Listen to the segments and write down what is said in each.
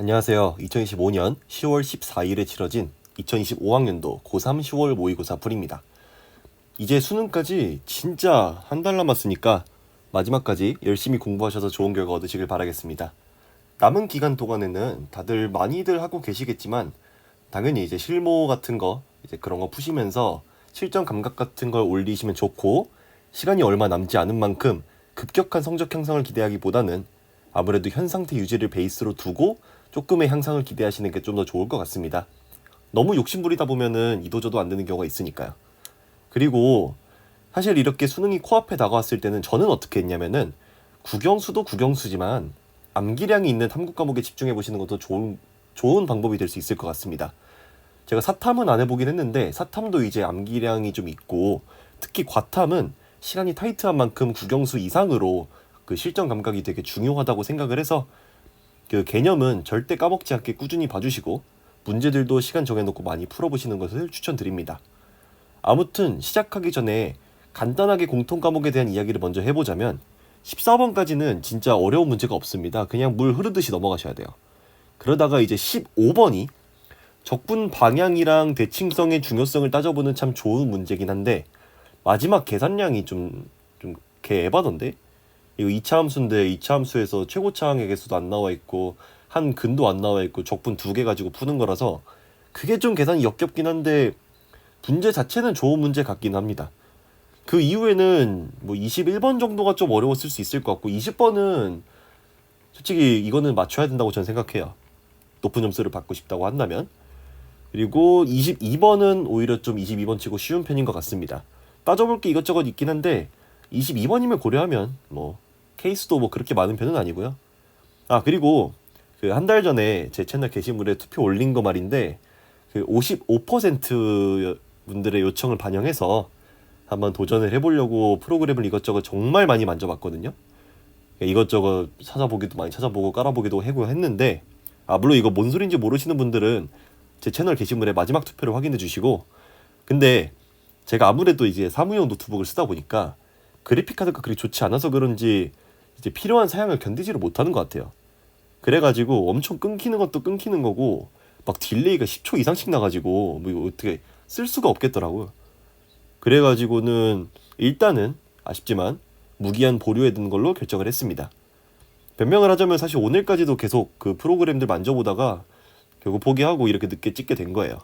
안녕하세요. 2025년 10월 14일에 치러진 2025학년도 고3 10월 모의고사 풀입니다. 이제 수능까지 진짜 한 달 남았으니까 마지막까지 열심히 공부하셔서 좋은 결과 얻으시길 바라겠습니다. 남은 기간 동안에는 다들 많이들 하고 계시겠지만 당연히 이제 실무 같은 거 이제 그런 거 푸시면서 실전 감각 같은 걸 올리시면 좋고, 시간이 얼마 남지 않은 만큼 급격한 성적 향상을 기대하기보다는 아무래도 현 상태 유지를 베이스로 두고 조금의 향상을 기대하시는 게 좀 더 좋을 것 같습니다. 너무 욕심부리다 보면은 이도저도 안 되는 경우가 있으니까요. 그리고 사실 이렇게 수능이 코앞에 다가왔을 때는 저는 어떻게 했냐면은, 국영수도 국영수지만 암기량이 있는 탐구 과목에 집중해 보시는 것도 좋은 방법이 될 수 있을 것 같습니다. 제가 사탐은 안 해보긴 했는데 사탐도 이제 암기량이 좀 있고, 특히 과탐은 시간이 타이트한 만큼 국영수 이상으로 그 실전 감각이 되게 중요하다고 생각을 해서 그 개념은 절대 까먹지 않게 꾸준히 봐주시고 문제들도 시간 정해놓고 많이 풀어보시는 것을 추천드립니다. 아무튼 시작하기 전에 간단하게 공통 과목에 대한 이야기를 먼저 해보자면, 14번까지는 진짜 어려운 문제가 없습니다. 그냥 물 흐르듯이 넘어가셔야 돼요. 그러다가 이제 15번이 적분 방향이랑 대칭성의 중요성을 따져보는 참 좋은 문제긴 한데, 마지막 계산량이 좀 개 에바던데? 이거 2차 함수인데 2차 함수에서 최고차항의 개수도 안 나와 있고 한 근도 안 나와 있고 적분 2개 가지고 푸는 거라서 그게 좀 계산이 역겹긴 한데, 문제 자체는 좋은 문제 같긴 합니다. 그 이후에는 뭐 21번 정도가 좀 어려웠을 수 있을 것 같고, 20번은 솔직히 이거는 맞춰야 된다고 저는 생각해요. 높은 점수를 받고 싶다고 한다면. 그리고 22번은 오히려 좀 22번 치고 쉬운 편인 것 같습니다. 따져볼 게 이것저것 있긴 한데 22번임을 고려하면 뭐 케이스도 뭐 그렇게 많은 편은 아니고요. 아, 그리고 그 한 달 전에 제 채널 게시물에 투표 올린 거 말인데, 그 55% 분들의 요청을 반영해서 한번 도전을 해보려고 프로그램을 이것저것 정말 많이 만져봤거든요. 이것저것 찾아보기도 많이 찾아보고 깔아보기도 하고 했는데, 아 물론 이거 뭔 소린지 모르시는 분들은 제 채널 게시물에 마지막 투표를 확인해 주시고, 근데 제가 아무래도 이제 사무용 노트북을 쓰다 보니까 그래픽 카드가 그리 좋지 않아서 그런지 이제 필요한 사양을 견디지를 못하는 것 같아요. 그래가지고 엄청 끊기는 것도 끊기는 거고, 막 딜레이가 10초 이상씩 나가지고 뭐 이거 어떻게 쓸 수가 없겠더라고요. 그래가지고는 일단은 아쉽지만 무기한 보류해 두는 걸로 결정을 했습니다. 변명을 하자면 사실 오늘까지도 계속 그 프로그램들 만져보다가 결국 포기하고 이렇게 늦게 찍게 된 거예요.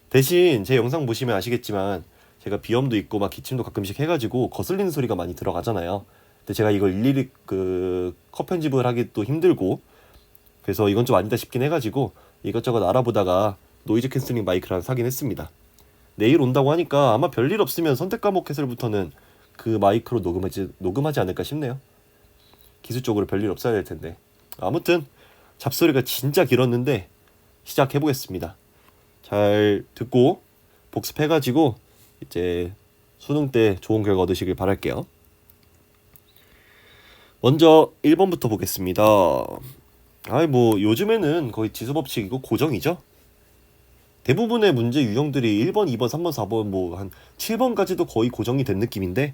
대신 제 영상 보시면 아시겠지만 제가 비염도 있고 막 기침도 가끔씩 해가지고 거슬리는 소리가 많이 들어가잖아요. 근데 제가 이걸 일일이 그 컷 편집을 하기 또 힘들고, 그래서 이건 좀 아니다 싶긴 해가지고 이것저것 알아보다가 노이즈 캔슬링 마이크를 하나 사긴 했습니다. 내일 온다고 하니까 아마 별일 없으면 선택 과목 해설부터는 그 마이크로 녹음하지 않을까 싶네요. 기술적으로 별일 없어야 될 텐데. 아무튼 잡소리가 진짜 길었는데 시작해보겠습니다. 잘 듣고 복습해가지고 이제 수능 때 좋은 결과 얻으시길 바랄게요. 먼저 1번부터 보겠습니다. 아이 뭐 요즘에는 거의 지수법칙이고 고정이죠. 대부분의 문제 유형들이 1번, 2번, 3번, 4번 뭐 한 7번까지도 거의 고정이 된 느낌인데,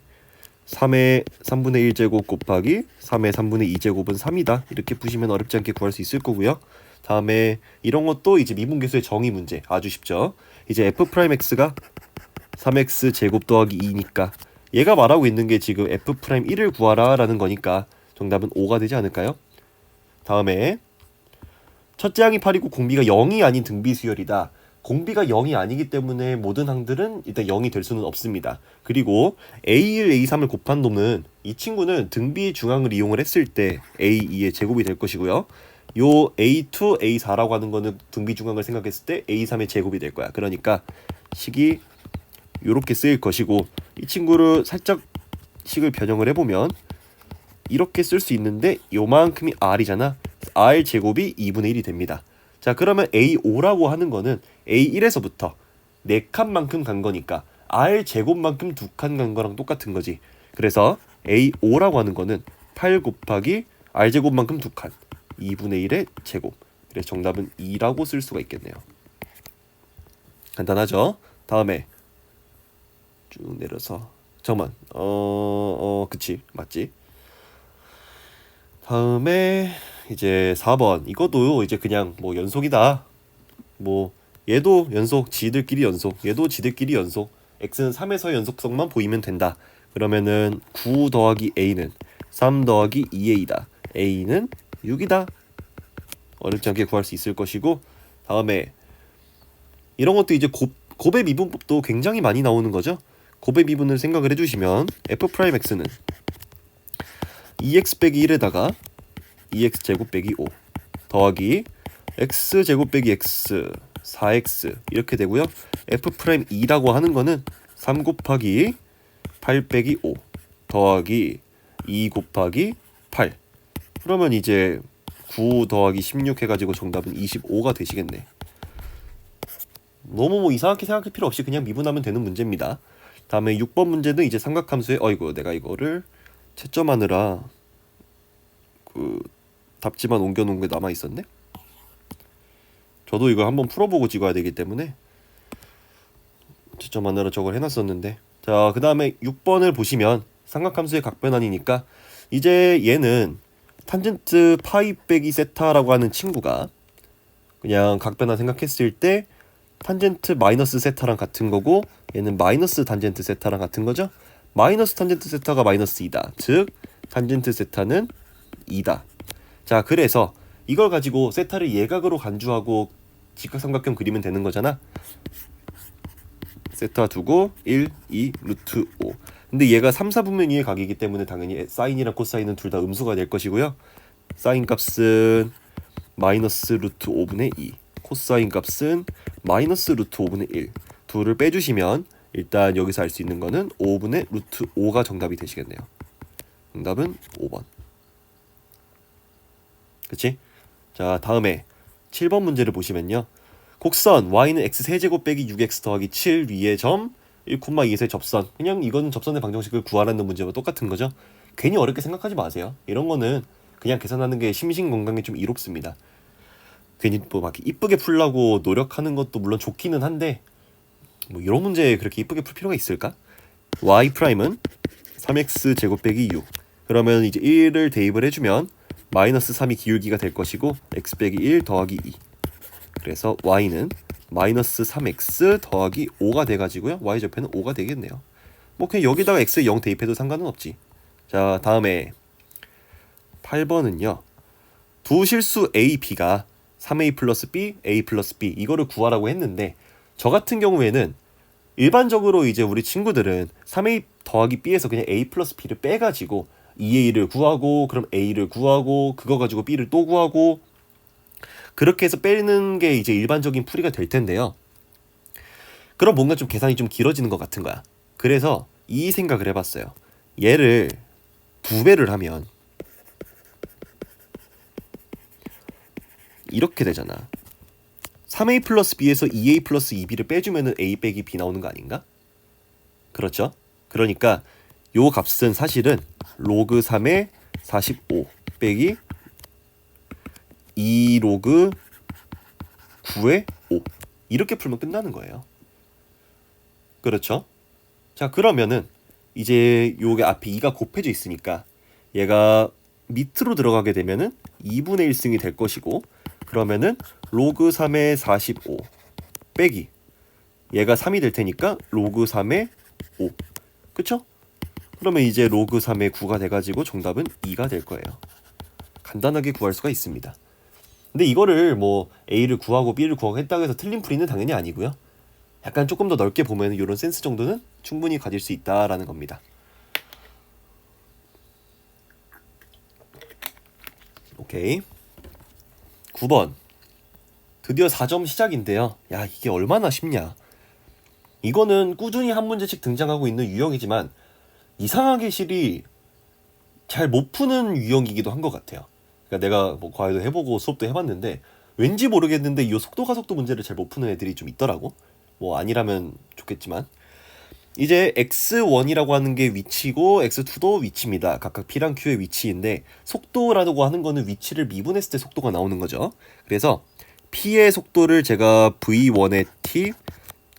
3의 3분의 1제곱 곱하기 3의 3분의 2제곱은 3이다. 이렇게 푸시면 어렵지 않게 구할 수 있을 거고요. 다음에 이런 것도 이제 미분계수의 정의 문제 아주 쉽죠. 이제 f'x가 3x 제곱 더하기 2니까 얘가 말하고 있는 게 지금 f'1을 구하라 라는 거니까 정답은 5가 되지 않을까요? 다음에 첫째 항이 8이고 공비가 0이 아닌 등비 수열이다. 공비가 0이 아니기 때문에 모든 항들은 일단 0이 될 수는 없습니다. 그리고 A1, A3을 곱한 놈은 이 친구는 등비 중항을 이용을 했을 때 A2의 제곱이 될 것이고요. 요 A2, A4라고 하는 거는 등비 중항을 생각했을 때 A3의 제곱이 될 거야. 그러니까 식이 요렇게 쓰일 것이고, 이 친구를 살짝 식을 변형을 해보면 이렇게 쓸 수 있는데 요만큼이 R이잖아. R 제곱이 2분의 1이 됩니다. 자, 그러면 A5라고 하는 거는 A1에서부터 4칸만큼 간 거니까 R 제곱만큼 2칸 간 거랑 똑같은 거지. 그래서 A5라고 하는 거는 8 곱하기 R 제곱만큼 2칸 2분의 1의 제곱. 그래서 정답은 2라고 쓸 수가 있겠네요. 간단하죠? 다음에 쭉 내려서 잠깐만 그치 맞지? 다음에 이제 4번 이것도 이제 그냥 뭐 연속이다. 뭐 얘도 연속, 지들끼리 연속, 얘도 지들끼리 연속. x는 3에서 연속성만 보이면 된다. 그러면은 9 더하기 a는 3 더하기 2a다. a는 6이다. 어렵지 않게 구할 수 있을 것이고, 다음에 이런 것도 이제 곱의 미분법도 굉장히 많이 나오는 거죠. 곱의 미분을 생각을 해주시면 f'x는 2x 빼기 1에다가 2x 제곱 빼기 5 더하기 x 제곱 빼기 x 4x 이렇게 되고요. f'2라고 하는 거는 3 곱하기 8 빼기 5 더하기 2 곱하기 8. 그러면 이제 9 더하기 16 해가지고 정답은 25가 되시겠네. 너무 뭐 이상하게 생각할 필요 없이 그냥 미분하면 되는 문제입니다. 다음에 6번 문제는 이제 삼각함수의 어이구 내가 이거를 채점하느라 그 답지만 옮겨놓은 게 남아있었네. 저도 이거 한번 풀어보고 찍어야 되기 때문에 채점하느라 저걸 해놨었는데, 자 그 다음에 6번을 보시면 삼각함수의 각변환이니까 이제 얘는 탄젠트 파이 빼기 세타라고 하는 친구가 그냥 각변환 생각했을 때 탄젠트 마이너스 세타랑 같은 거고, 얘는 마이너스 탄젠트 세타랑 같은 거죠. 마이너스 탄젠트 세타가 마이너스 2다. 즉 탄젠트 세타는 2다. 자 그래서 이걸 가지고 세타를 예각으로 간주하고 직각삼각형 그리면 되는 거잖아. 세타 두고 1, 2, 루트 5. 근데 얘가 3, 4분면 2의 각이기 때문에 당연히 사인이랑 코사인은 둘 다 음수가 될 것이고요. 사인 값은 마이너스 루트 5분의 2, 코사인 값은 마이너스 루트 5분의 1. 둘을 빼주시면 일단 여기서 알 수 있는 거는 5분의 루트 5가 정답이 되시겠네요. 정답은 5번. 그치? 자 다음에 7번 문제를 보시면요. 곡선 y는 x 세제곱 빼기 6x 더하기 7 위의 점 1,2에서의 접선. 그냥 이거는 접선의 방정식을 구하라는 문제와 똑같은 거죠. 괜히 어렵게 생각하지 마세요. 이런 거는 그냥 계산하는 게 심신 건강에 좀 이롭습니다. 괜히 뭐 막 이쁘게 풀려고 노력하는 것도 물론 좋기는 한데 뭐 이런 문제 그렇게 이쁘게 풀 필요가 있을까? y 프라임은 3x 제곱 빼기 6. 그러면 이제 1을 대입을 해주면 마이너스 3이 기울기가 될 것이고 x 빼기 1 더하기 2. 그래서 y는 마이너스 3x 더하기 5가 돼가지고요. y좌표는 5가 되겠네요. 뭐 그냥 여기다가 x 0 대입해도 상관은 없지. 자 다음에 8번은요. 두 실수 a, b가 3a 플러스 b, a 플러스 b 이거를 구하라고 했는데, 저 같은 경우에는 일반적으로 이제 우리 친구들은 3a 더하기 b에서 그냥 a 플러스 b를 빼가지고 2a를 구하고 그럼 a를 구하고 그거 가지고 b를 또 구하고 그렇게 해서 빼는 게 이제 일반적인 풀이가 될 텐데요. 그럼 뭔가 좀 계산이 좀 길어지는 것 같은 거야. 그래서 이 생각을 해봤어요. 얘를 2배를 하면 이렇게 되잖아. 3a 플러스 b에서 2a 플러스 2b를 빼주면은 a 빼기 b 나오는 거 아닌가? 그렇죠? 그러니까 요 값은 사실은 로그 3의 45 빼기 2 로그 9의 5 이렇게 풀면 끝나는 거예요. 그렇죠? 자 그러면은 이제 요게 앞에 2가 곱해져 있으니까 얘가 밑으로 들어가게 되면은 2분의 1승이 될 것이고, 그러면은 로그 3의 45 빼기 얘가 3이 될 테니까 로그 3의 5. 그쵸? 그러면 이제 로그 3의 9가 돼가지고 정답은 2가 될 거예요. 간단하게 구할 수가 있습니다. 근데 이거를 뭐 A를 구하고 B를 구하고 했다고 해서 틀린 풀이는 당연히 아니고요. 약간 조금 더 넓게 보면 이런 센스 정도는 충분히 가질 수 있다라는 겁니다. 오케이. 9번. 드디어 4점 시작인데요. 야 이게 얼마나 쉽냐. 이거는 꾸준히 한 문제씩 등장하고 있는 유형이지만 이상하게 실이 잘 못 푸는 유형이기도 한 것 같아요. 그러니까 내가 뭐 과외도 해보고 수업도 해봤는데 왠지 모르겠는데 이 속도 가속도 문제를 잘 못 푸는 애들이 좀 있더라고. 뭐 아니라면 좋겠지만 이제 x1이라고 하는 게 위치고 x2도 위치입니다. 각각 p랑 q의 위치인데 속도라고 하는 거는 위치를 미분했을 때 속도가 나오는 거죠. 그래서 p의 속도를 제가 v1의 t,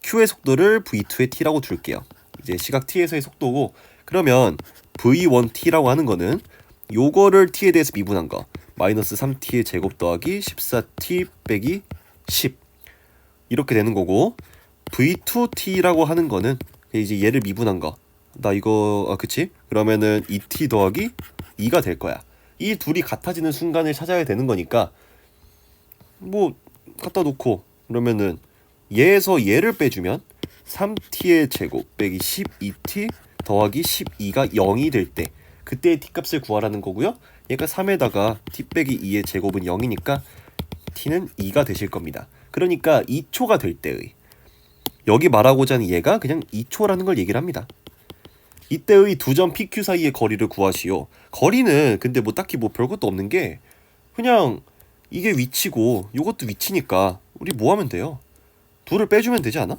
q의 속도를 v2의 t라고 둘게요. 이제 시각 t에서의 속도고, 그러면 v1t라고 하는 거는 요거를 t에 대해서 미분한 거 마이너스 3t의 제곱 더하기 14t 빼기 10 이렇게 되는 거고, v2t라고 하는 거는 이제 얘를 미분한 거. 나 이거 그치? 그러면은 2t 더하기 2가 될 거야. 이 둘이 같아지는 순간을 찾아야 되는 거니까 뭐 갖다 놓고, 그러면은 얘에서 얘를 빼주면 3t의 제곱 빼기 12t 더하기 12가 0이 될 때 그때의 t값을 구하라는 거고요. 얘가 3에다가 t 빼기 2의 제곱은 0이니까 t는 2가 되실 겁니다. 그러니까 2초가 될 때의, 여기 말하고자 하는 얘가 그냥 2초라는 걸 얘기를 합니다. 이때의 두 점 PQ 사이의 거리를 구하시오. 거리는 근데 뭐 딱히 뭐 별것도 없는 게, 그냥 이게 위치고 요것도 위치니까 우리 뭐 하면 돼요? 둘을 빼주면 되지 않아?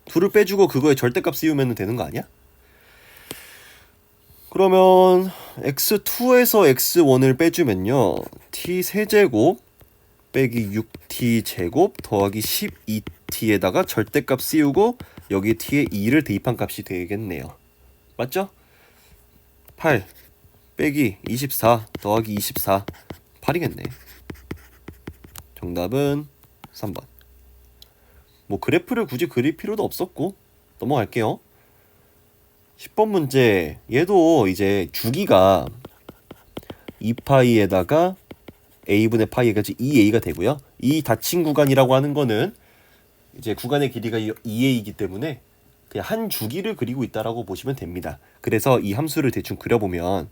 둘을 빼주고 그거에 절대값 씌우면 되는 거 아니야? 그러면 x2에서 x1을 빼주면요, t 세제곱 빼기 6t 제곱 더하기 12t에다가 절대값 씌우고 여기 t에 2를 대입한 값이 되겠네요. 맞죠? 8 빼기 24 더하기 24 8이겠네. 정답은 3번. 뭐 그래프를 굳이 그릴 필요도 없었고 넘어갈게요. 10번 문제, 얘도 이제 주기가 2파이에다가 a분의 파이 해가지고 2a가 되고요. 이 닫힌 구간이라고 하는 거는 이제 구간의 길이가 2a이기 때문에 그냥 한 주기를 그리고 있다라고 보시면 됩니다. 그래서 이 함수를 대충 그려보면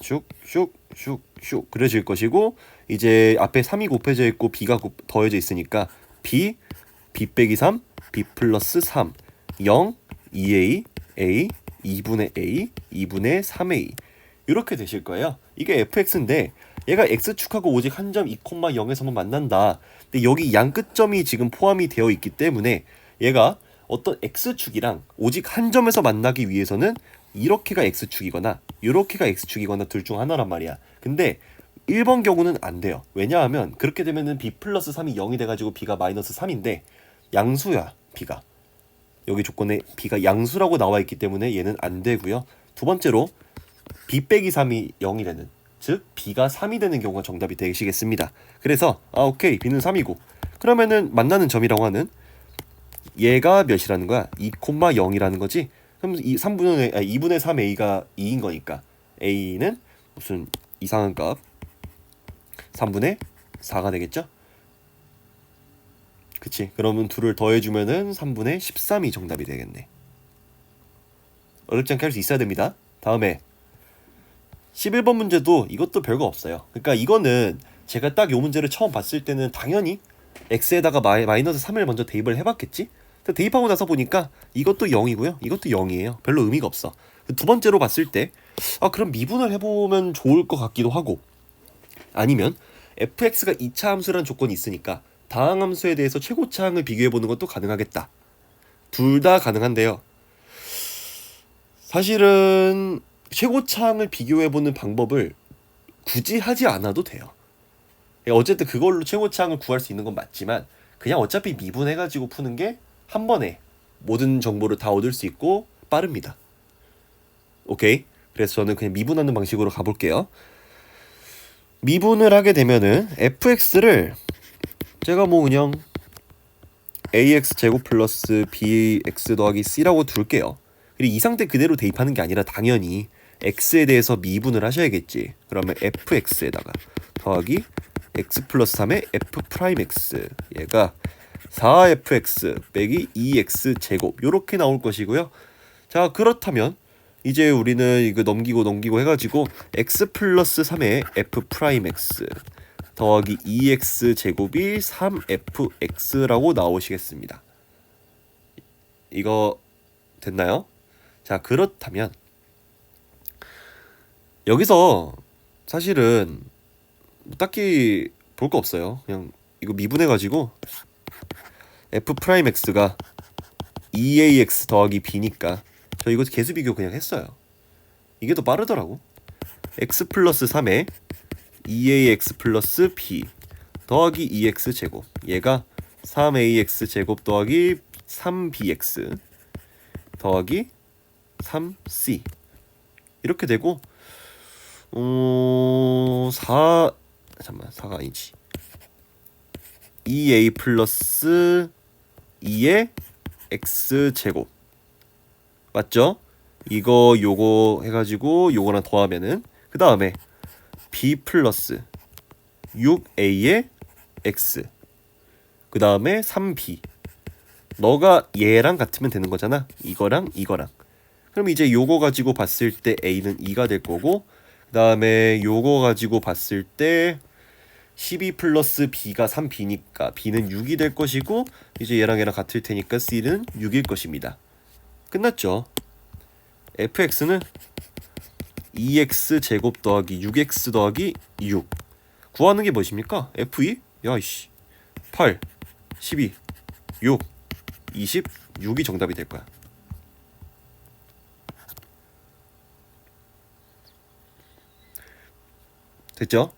슉슉슉슉 그려질 것이고, 이제 앞에 3이 곱해져 있고 b가 더해져 있으니까 b 빼기 3 b 플러스 3 0 2a a 2분의 a 2분의 3a 이렇게 되실 거예요. 이게 fx인데 얘가 x축하고 오직 한 점 2,0에서만 만난다. 근데 여기 양 끝점이 지금 포함이 되어 있기 때문에 얘가 어떤 x축이랑 오직 한 점에서 만나기 위해서는 이렇게가 x축이거나 이렇게가 x축이거나 둘 중 하나란 말이야. 근데 1번 경우는 안 돼요. 왜냐하면 그렇게 되면은 b 플러스 3이 0이 돼가지고 b가 마이너스 3인데 양수야 b가. 여기 조건에 b가 양수라고 나와 있기 때문에 얘는 안 되고요. 두 번째로 b 빼기 3이 0이 되는, 즉 b가 3이 되는 경우가 정답이 되시겠습니다. 그래서 오케이, b는 3이고 그러면은 만나는 점이라고 하는 얘가 몇이라는 거야? 2,0이라는 거지. 그럼 2분의 3a가 2인 거니까 a는 무슨 이상한 값 3분의 4가 되겠죠? 그치? 그러면 둘을 더해주면은 3분의 13이 정답이 되겠네. 어렵지 않게 할 수 있어야 됩니다. 다음에 11번 문제도 이것도 별거 없어요. 그러니까 이거는 제가 딱 요 문제를 처음 봤을 때는 당연히 x에다가 마이너스 3을 먼저 대입을 해봤겠지? 대입하고 나서 보니까 이것도 0이고요. 이것도 0이에요. 별로 의미가 없어. 두 번째로 봤을 때 그럼 미분을 해보면 좋을 것 같기도 하고, 아니면 fx가 2차 함수라는 조건이 있으니까 다항 함수에 대해서 최고차항을 비교해보는 것도 가능하겠다. 둘 다 가능한데요. 사실은 최고차항을 비교해보는 방법을 굳이 하지 않아도 돼요. 어쨌든 그걸로 최고차항을 구할 수 있는 건 맞지만 그냥 어차피 미분해가지고 푸는 게 한 번에 모든 정보를 다 얻을 수 있고 빠릅니다. 오케이? 그래서 저는 그냥 미분하는 방식으로 가볼게요. 미분을 하게 되면은 fx를 제가 뭐 그냥 ax 제곱 플러스 bx 더하기 c라고 둘게요. 그리고 이 상태 그대로 대입하는 게 아니라 당연히 x에 대해서 미분을 하셔야겠지. 그러면 fx에다가 더하기 x 플러스 3의 f 프라임 x, 얘가 4fx 빼기 2x 제곱 요렇게 나올 것이고요. 자, 그렇다면 이제 우리는 이거 넘기고 해가지고 x 플러스 3의 f 프라임 x 더하기 2x 제곱이 3fx라고 나오시겠습니다. 이거 됐나요? 자, 그렇다면 여기서 사실은 딱히 볼 거 없어요. 그냥 이거 미분해가지고 f 프라임 x가 2ax 더하기 b니까 저 이거 개수 비교 그냥 했어요. 이게 더 빠르더라고. x 플러스 3에 2ax 플러스 b 더하기 2x 제곱, 얘가 3ax 제곱 더하기 3bx 더하기 3C 이렇게 되고 4가 아니지. 2A 플러스 2의 X제곱 맞죠? 이거 요거 해가지고 요거랑 더하면은 그 다음에 B 플러스 6A의 X 그 다음에 3B 너가 얘랑 같으면 되는 거잖아. 이거랑 이거랑. 그럼 이제 요거 가지고 봤을 때 A는 2가 될 거고 그 다음에 요거 가지고 봤을 때 12 플러스 B가 3B니까 B는 6이 될 것이고 이제 얘랑 같을 테니까 C는 6일 것입니다. 끝났죠. fx는 2x 제곱 더하기 6x 더하기 6 구하는 게 무엇입니까? f2? 야이씨 8 12 6 26이 정답이 될 거야. 됐죠?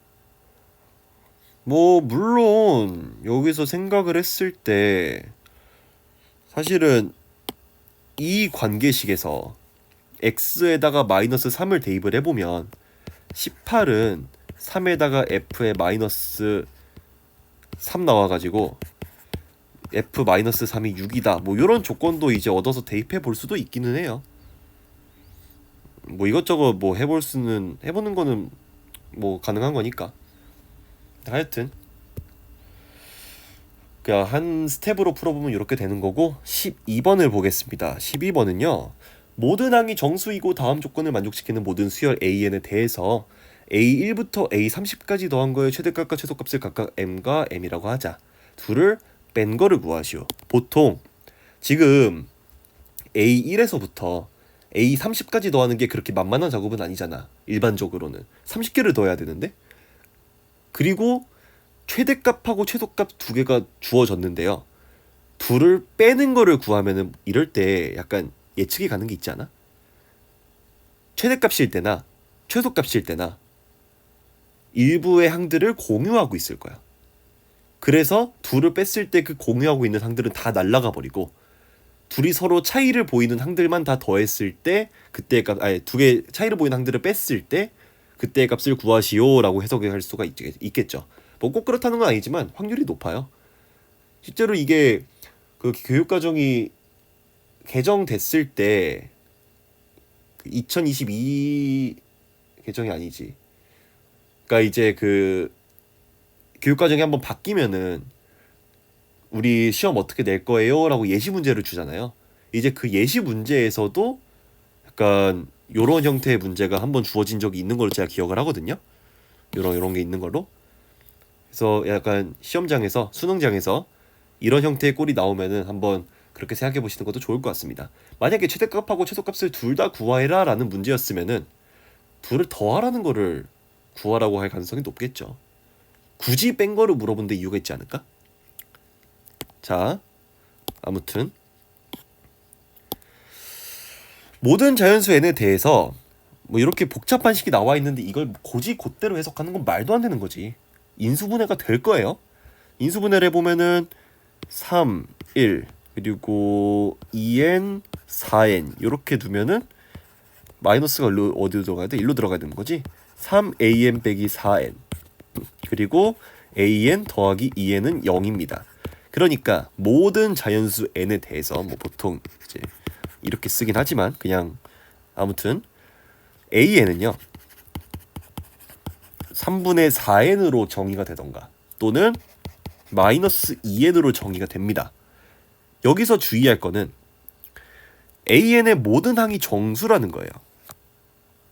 뭐 물론 여기서 생각을 했을 때 사실은 이 관계식에서 x에다가 마이너스 3을 대입을 해보면 18은 3에다가 f에 마이너스 3 나와가지고 f 마이너스 3이 6이다 뭐 이런 조건도 이제 얻어서 대입해 볼 수도 있기는 해요. 뭐 이것저것 뭐 해보는 거는 뭐 가능한 거니까. 하여튼 그냥 한 스텝으로 풀어보면 이렇게 되는 거고 12번을 보겠습니다. 12번은요. 모든 항이 정수이고 다음 조건을 만족시키는 모든 수열 AN에 대해서 A1부터 A30까지 더한 거의 최대값과 최소값을 각각 M과 M이라고 하자. 둘을 뺀 거를 구하시오. 보통 지금 A1에서부터 A30까지 더하는 게 그렇게 만만한 작업은 아니잖아. 일반적으로는 30개를 더해야 되는데 그리고 최대값하고 최소값 두 개가 주어졌는데요. 둘을 빼는 거를 구하면은 이럴 때 약간 예측이 가는 게 있지 않아? 최대값일 때나 최소값일 때나 일부의 항들을 공유하고 있을 거야. 그래서 둘을 뺐을 때 그 공유하고 있는 항들은 다 날아가 버리고 둘이 서로 차이를 보이는 항들만 다 더했을 때 그때의 값, 아니 두 개 차이를 보이는 항들을 뺐을 때 그때의 값을 구하시오라고 해석할 수가 있겠죠. 뭐 꼭 그렇다는 건 아니지만 확률이 높아요. 실제로 이게 그 교육과정이 개정됐을 때 2022 개정이 아니지. 그러니까 이제 그 교육과정이 한번 바뀌면은 우리 시험 어떻게 낼 거예요? 라고 예시 문제를 주잖아요. 이제 그 예시 문제에서도 약간 요런 형태의 문제가 한번 주어진 적이 있는 걸로 제가 기억을 하거든요. 요런 게 있는 걸로. 그래서 약간 시험장에서 수능장에서 이런 형태의 꼴이 나오면은 한번 그렇게 생각해 보시는 것도 좋을 것 같습니다. 만약에 최대값하고 최소값을 둘 다 구하해라 라는 문제였으면은 둘을 더하라는 거를 구하라고 할 가능성이 높겠죠. 굳이 뺀 거를 물어본 데 이유가 있지 않을까? 자, 아무튼 모든 자연수 n에 대해서 뭐 이렇게 복잡한 식이 나와 있는데 이걸 고지 곧대로 해석하는 건 말도 안 되는 거지. 인수분해가 될 거예요. 인수분해를 해보면은 3, 1 그리고 2n, 4n 이렇게 두면은 마이너스가 어디로 들어가야 돼? 1로 들어가야 되는 거지. 3an 빼기 4n 그리고 an 더하기 2n은 0입니다. 그러니까 모든 자연수 n에 대해서 뭐 보통 이제 이렇게 쓰긴 하지만 그냥 아무튼 an은요 3분의 4n으로 정의가 되던가 또는 마이너스 2n으로 정의가 됩니다. 여기서 주의할 거는 an의 모든 항이 정수라는 거예요.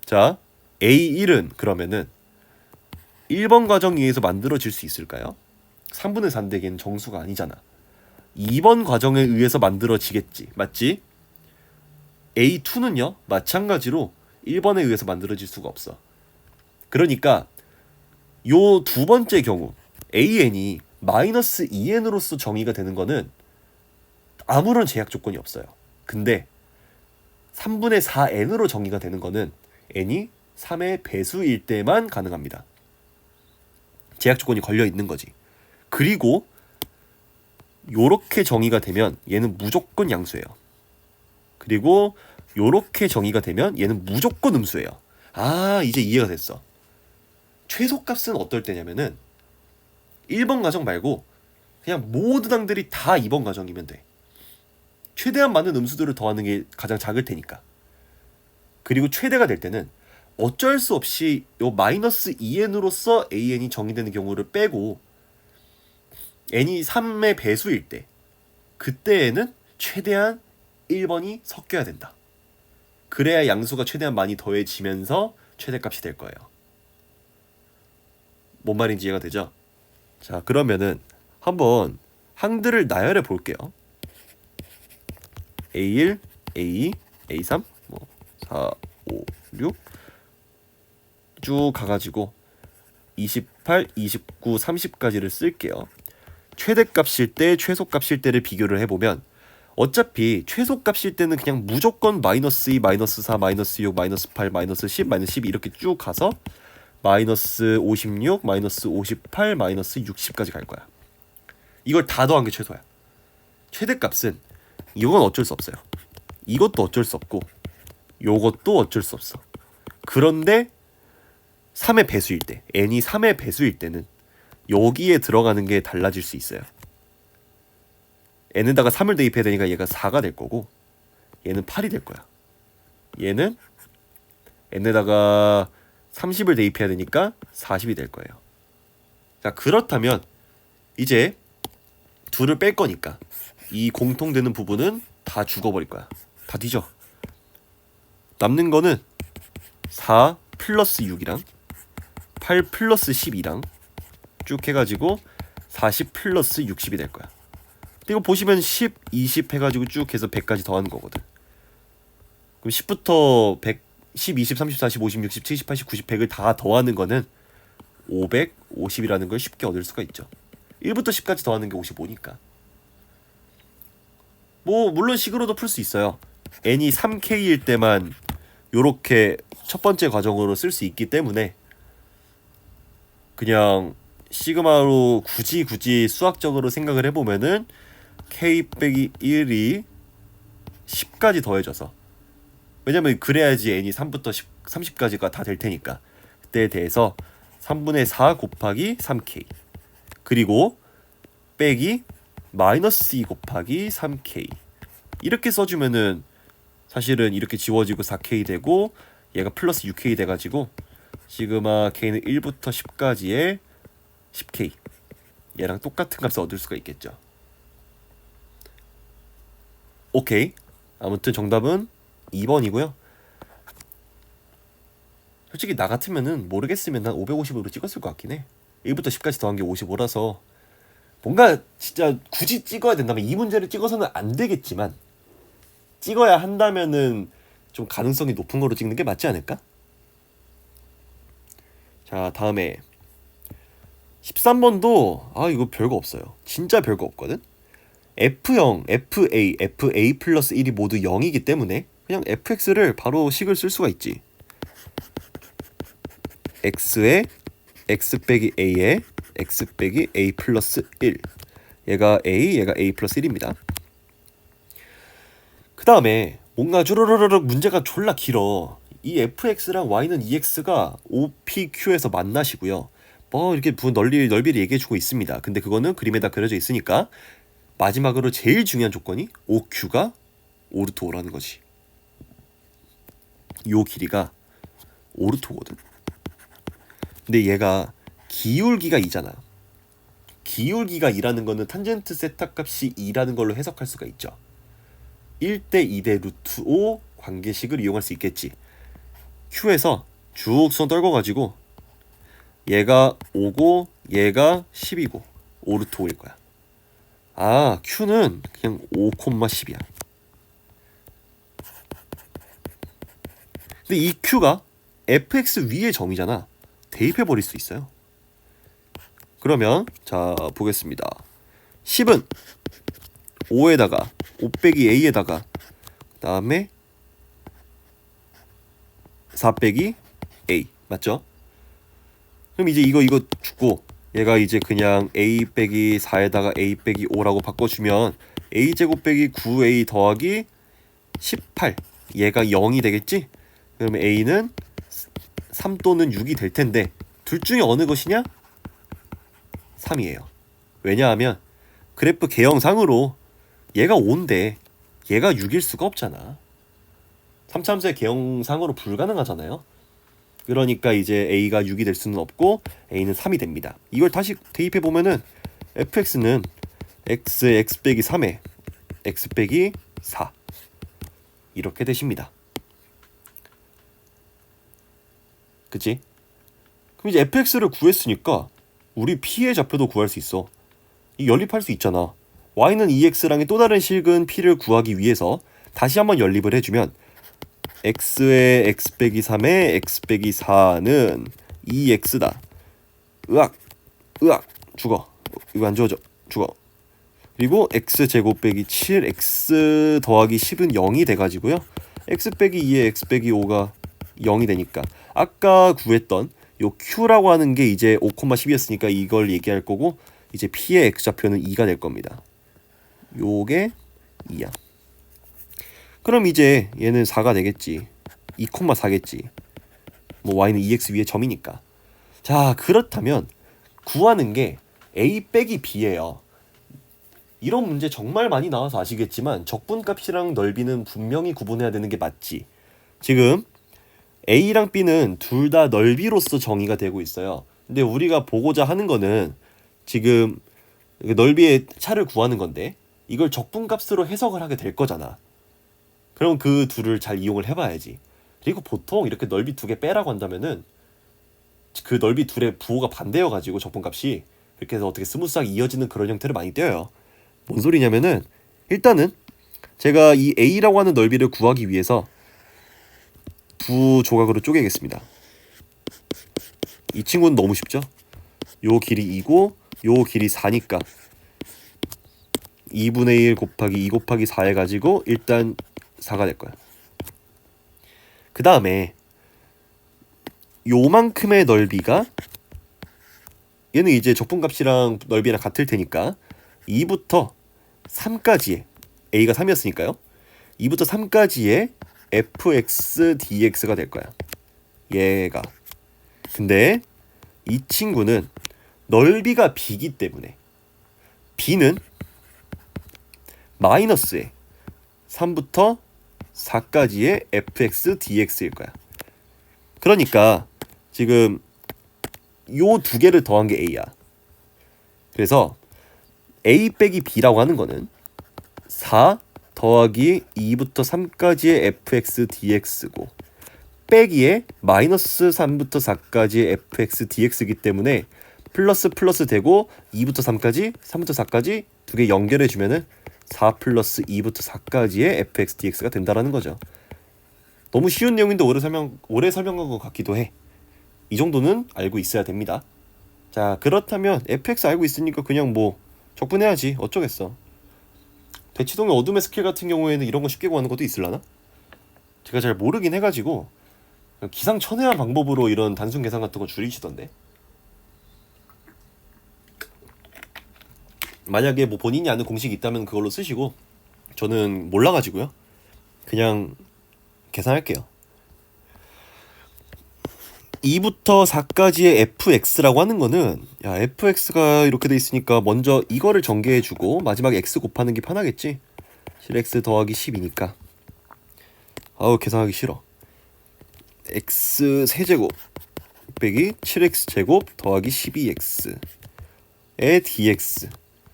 자, a1은 그러면은 1번 과정에 의해서 만들어질 수 있을까요? 3분의 4인데 걔는 정수가 아니잖아. 2번 과정에 의해서 만들어지겠지. 맞지? A2는요. 마찬가지로 1번에 의해서 만들어질 수가 없어. 그러니까 요 두 번째 경우 AN이 마이너스 2N으로서 정의가 되는 거는 아무런 제약 조건이 없어요. 근데 3분의 4N으로 정의가 되는 거는 N이 3의 배수일 때만 가능합니다. 제약 조건이 걸려 있는 거지. 그리고 요렇게 정의가 되면 얘는 무조건 양수예요. 그리고 요렇게 정의가 되면 얘는 무조건 음수예요. 아, 이제 이해가 됐어. 최소값은 어떨 때냐면은 1번 가정 말고 그냥 모든 항들이 다 2번 가정이면 돼. 최대한 많은 음수들을 더하는 게 가장 작을 테니까. 그리고 최대가 될 때는 어쩔 수 없이 요 마이너스 2n으로서 an이 정의되는 경우를 빼고 n이 3의 배수일 때, 그때에는 최대한 1번이 섞여야 된다. 그래야 양수가 최대한 많이 더해지면서 최대값이 될 거예요. 뭔 말인지 이해가 되죠? 자, 그러면은 한번 항들을 나열해 볼게요. A1, A2, A3, 4, 5, 6 쭉 가가지고 28, 29, 30까지를 쓸게요. 최대값일 때, 최소값일 때를 비교를 해보면 어차피 최소값일 때는 그냥 무조건 마이너스 2, 마이너스 4, 마이너스 6, 마이너스 8, 마이너스 10, 마이너스 12 이렇게 쭉 가서 마이너스 56, 마이너스 58, 마이너스 60까지 갈 거야. 이걸 다 더한 게 최소야. 최대값은 이건 어쩔 수 없어요. 이것도 어쩔 수 없고 요것도 어쩔 수 없어. 그런데 3의 배수일 때, n이 3의 배수일 때는 여기에 들어가는 게 달라질 수 있어요. n에다가 3을 대입해야 되니까 얘가 4가 될 거고 얘는 8이 될 거야. 얘는 n에다가 30을 대입해야 되니까 40이 될 거예요. 자, 그렇다면 이제 둘을 뺄 거니까 이 공통되는 부분은 다 죽어버릴 거야. 다 뒤져. 남는 거는 4 플러스 6이랑 8 플러스 12랑 쭉 해가지고 40 플러스 60이 될 거야. 근데 이거 보시면 10, 20 해가지고 쭉 해서 100까지 더하는 거거든. 그럼 10부터 100, 10, 20, 30, 40, 50, 60, 70, 80, 90, 100을 다 더하는 거는 550이라는 걸 쉽게 얻을 수가 있죠. 1부터 10까지 더하는 게 55니까. 뭐 물론 식으로도 풀 수 있어요. n이 3k일 때만 요렇게 첫 번째 과정으로 쓸 수 있기 때문에 그냥 시그마로 굳이 수학적으로 생각을 해보면은 k 빼기 1이 10까지 더해져서, 왜냐면 그래야지 n이 3부터 10, 30까지가 다 될 테니까 그때에 대해서 3분의 4 곱하기 3k 그리고 빼기 마이너스 2 곱하기 3k 이렇게 써주면은 사실은 이렇게 지워지고 4k 되고 얘가 플러스 6k 돼가지고 시그마 k는 1부터 10까지의 10k 얘랑 똑같은 값을 얻을 수가 있겠죠. 오케이. 아무튼 정답은 2번이고요. 솔직히 나 같으면은 모르겠으면 난 550으로 찍었을 것 같긴 해. 1부터 10까지 더한 게 55라서 뭔가 진짜 굳이 찍어야 된다면 이 문제를 찍어서는 안 되겠지만 찍어야 한다면은 좀 가능성이 높은 거로 찍는 게 맞지 않을까? 자, 다음에 13번도 이거 별거 없어요. 진짜 별거 없거든. F0, FA, FA 플러스 1이 모두 0이기 때문에 그냥 fx를 바로 식을 쓸 수가 있지. x에 x 빼기 a에 x 빼기 a 플러스 1 얘가 a, 얘가 a 플러스 1입니다. 그 다음에 뭔가 쭈르르르 문제가 졸라 길어. 이 fx랑 y는 ex가 OPQ에서 만나시고요. 뭐 이렇게 넓이를 얘기해주고 있습니다. 근데 그거는 그림에다 그려져 있으니까 마지막으로 제일 중요한 조건이 OQ가 오르트 5라는 거지. 요 길이가 오르트 5거든. 근데 얘가 기울기가 2잖아. 기울기가 2라는 거는 탄젠트 세타 값이 2라는 걸로 해석할 수가 있죠. 1대 2대 루트 5 관계식을 이용할 수 있겠지. Q에서 쭉 선 떨궈가지고 얘가 5고 얘가 10이고 오르트 5일 거야. Q는 그냥 5,10이야. 근데 이 Q가 fx 위의 점이잖아. 대입해버릴 수 있어요. 그러면 자 보겠습니다. 10은 5에다가 5 빼기 a에다가 그 다음에 4 빼기 a 맞죠? 그럼 이제 이거 죽고 얘가 이제 그냥 a 빼기 4에다가 a 빼기 5라고 바꿔주면 a제곱 빼기 9a 더하기 18 얘가 0이 되겠지? 그러면 a는 3 또는 6이 될 텐데 둘 중에 어느 것이냐? 3이에요. 왜냐하면 그래프 개형상으로 얘가 5인데 얘가 6일 수가 없잖아. 3참수의 개형상으로 불가능하잖아요. 그러니까 이제 a가 6이 될 수는 없고 a는 3이 됩니다. 이걸 다시 대입해 보면은 fx는 x 빼기 3에 x 빼기 4 이렇게 되십니다. 그치? 그럼 이제 fx를 구했으니까 우리 p의 좌표도 구할 수 있어. 이 연립할 수 있잖아. y는 2x랑의 또 다른 식은 p를 구하기 위해서 다시 한번 연립을 해주면 x의 x 빼기 3의 x 빼기 4는 2x다. 으악 죽어. 이거 안 주어져. 죽어. 그리고 x제곱 빼기 7 x 더하기 10은 0이 돼가지고요. x 빼기 2의 x 빼기 5가 0이 되니까 아까 구했던 요 q라고 하는 게 이제 5,10이었으니까 이걸 얘기할 거고 이제 p의 x좌표는 2가 될 겁니다. 요게 2야. 그럼 이제 얘는 4가 되겠지. 2,4겠지. 뭐 y는 2x 위에 점이니까. 자, 그렇다면 구하는 게 a 빼기 b예요. 이런 문제 정말 많이 나와서 아시겠지만 적분값이랑 넓이는 분명히 구분해야 되는 게 맞지. 지금 a랑 b는 둘 다 넓이로서 정의가 되고 있어요. 근데 우리가 보고자 하는 거는 지금 넓이의 차를 구하는 건데 이걸 적분값으로 해석을 하게 될 거잖아. 그럼 그 둘을 잘 이용을 해봐야지. 그리고 보통 이렇게 넓이 두 개 빼라고 한다면은 그 넓이 둘의 부호가 반대여가지고 적분값이 이렇게 해서 어떻게 스무스하게 이어지는 그런 형태를 많이 떼어요. 뭔 소리냐면은 일단은 제가 이 a라고 하는 넓이를 구하기 위해서 두 조각으로 쪼개겠습니다. 이 친구는 너무 쉽죠? 요 길이 2고 요 길이 4니까 2분의 1 곱하기 2 곱하기 4 해가지고 일단 4가 될 거야. 그 다음에 요만큼의 넓이가 얘는 이제 적분값이랑 넓이랑 같을 테니까 2부터 3까지의 a가 3이었으니까요. 2부터 3까지의 fx dx가 될 거야. 얘가. 근데 이 친구는 넓이가 b이기 때문에 b는 마이너스의 3부터 4까지의 fx dx일 거야. 그러니까 지금 요 두 개를 더한 게 a야. 그래서 a 빼기 b라고 하는 거는 4 더하기 2부터 3까지의 fx dx고 빼기에 마이너스 3부터 4까지의 fx dx이기 때문에 플러스 플러스 되고 2부터 3까지 3부터 4까지 두 개 연결해 주면은 4 플러스 2부터 4까지의 fx dx가 된다라는 거죠. 너무 쉬운 내용인데 오래 설명한 것 같기도 해. 이 정도는 알고 있어야 됩니다. 자, 그렇다면 fx 알고 있으니까 그냥 뭐 적분해야지. 어쩌겠어. 대치동의 어둠의 스킬 같은 경우에는 이런 거 쉽게 구하는 것도 있을라나? 제가 잘 모르긴 해가지고 기상천외한 방법으로 이런 단순 계산 같은 거 줄이시던데. 만약에 뭐 본인이 아는 공식이 있다면 그걸로 쓰시고 저는 몰라가지고요. 그냥 계산할게요. 2부터 4까지의 fx라고 하는 거는 야 fx가 이렇게 돼 있으니까 먼저 이거를 전개해주고 마지막에 x 곱하는 게 편하겠지. 7x 더하기 10이니까 아우 계산하기 싫어. x 세제곱 빼기 7x 제곱 더하기 12x의 dx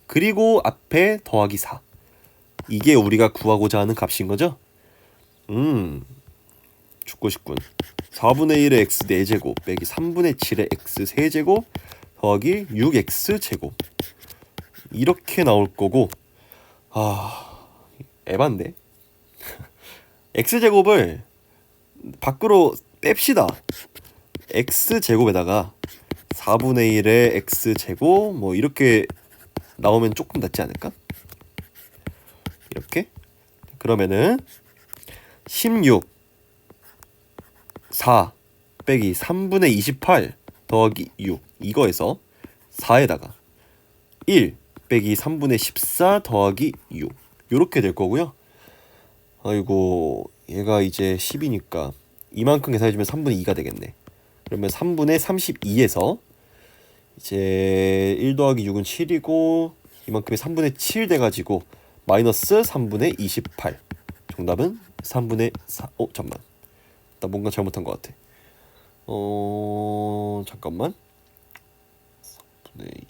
그리고 앞에 더하기 4 이게 우리가 구하고자 하는 값인 거죠? 죽고 싶군. 4분의 1의 x 4제곱 빼기 3분의 7의 x 세제곱 더하기 6x 제곱 이렇게 나올 거고 에반데 x제곱을 밖으로 뺍시다. x제곱에다가 4분의 1의 x제곱 뭐 이렇게 나오면 조금 낫지 않을까? 이렇게 그러면은 16 4 빼기 3분의 28 더하기 6 이거에서 4에다가 1 빼기 3분의 14 더하기 6 요렇게 될 거고요. 아이고 얘가 이제 10이니까 이만큼 계산해주면 3분의 2가 되겠네. 그러면 3분의 32에서 이제 1 더하기 6은 7이고 이만큼이 3분의 7 돼가지고 마이너스 3분의 28. 정답은 3분의 4. 잠깐만. 나 뭔가 잘못한 것 같아. 잠깐만. 3분의 2.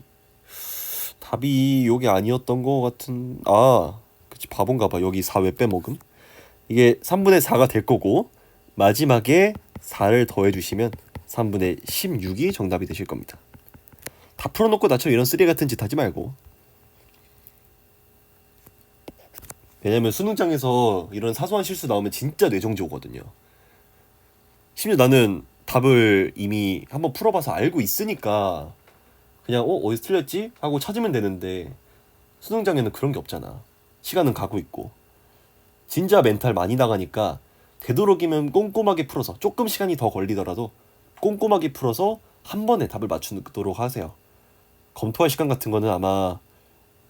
답이 여기 아니었던 것 같은. 그치, 바본가봐. 여기 4 왜 빼먹음? 이게 3분의 4가 될 거고 마지막에 4를 더해주시면 3분의 16이 정답이 되실 겁니다. 다 풀어놓고 나처럼 이런 쓰레기 같은 짓 하지 말고. 왜냐면 수능장에서 이런 사소한 실수 나오면 진짜 뇌정지 오거든요. 심지어 나는 답을 이미 한번 풀어봐서 알고 있으니까 그냥 어디서 틀렸지? 하고 찾으면 되는데 수능장에는 그런 게 없잖아. 시간은 가고 있고 진짜 멘탈 많이 나가니까 되도록이면 꼼꼼하게 풀어서 조금 시간이 더 걸리더라도 꼼꼼하게 풀어서 한 번에 답을 맞추도록 하세요. 검토할 시간 같은 거는 아마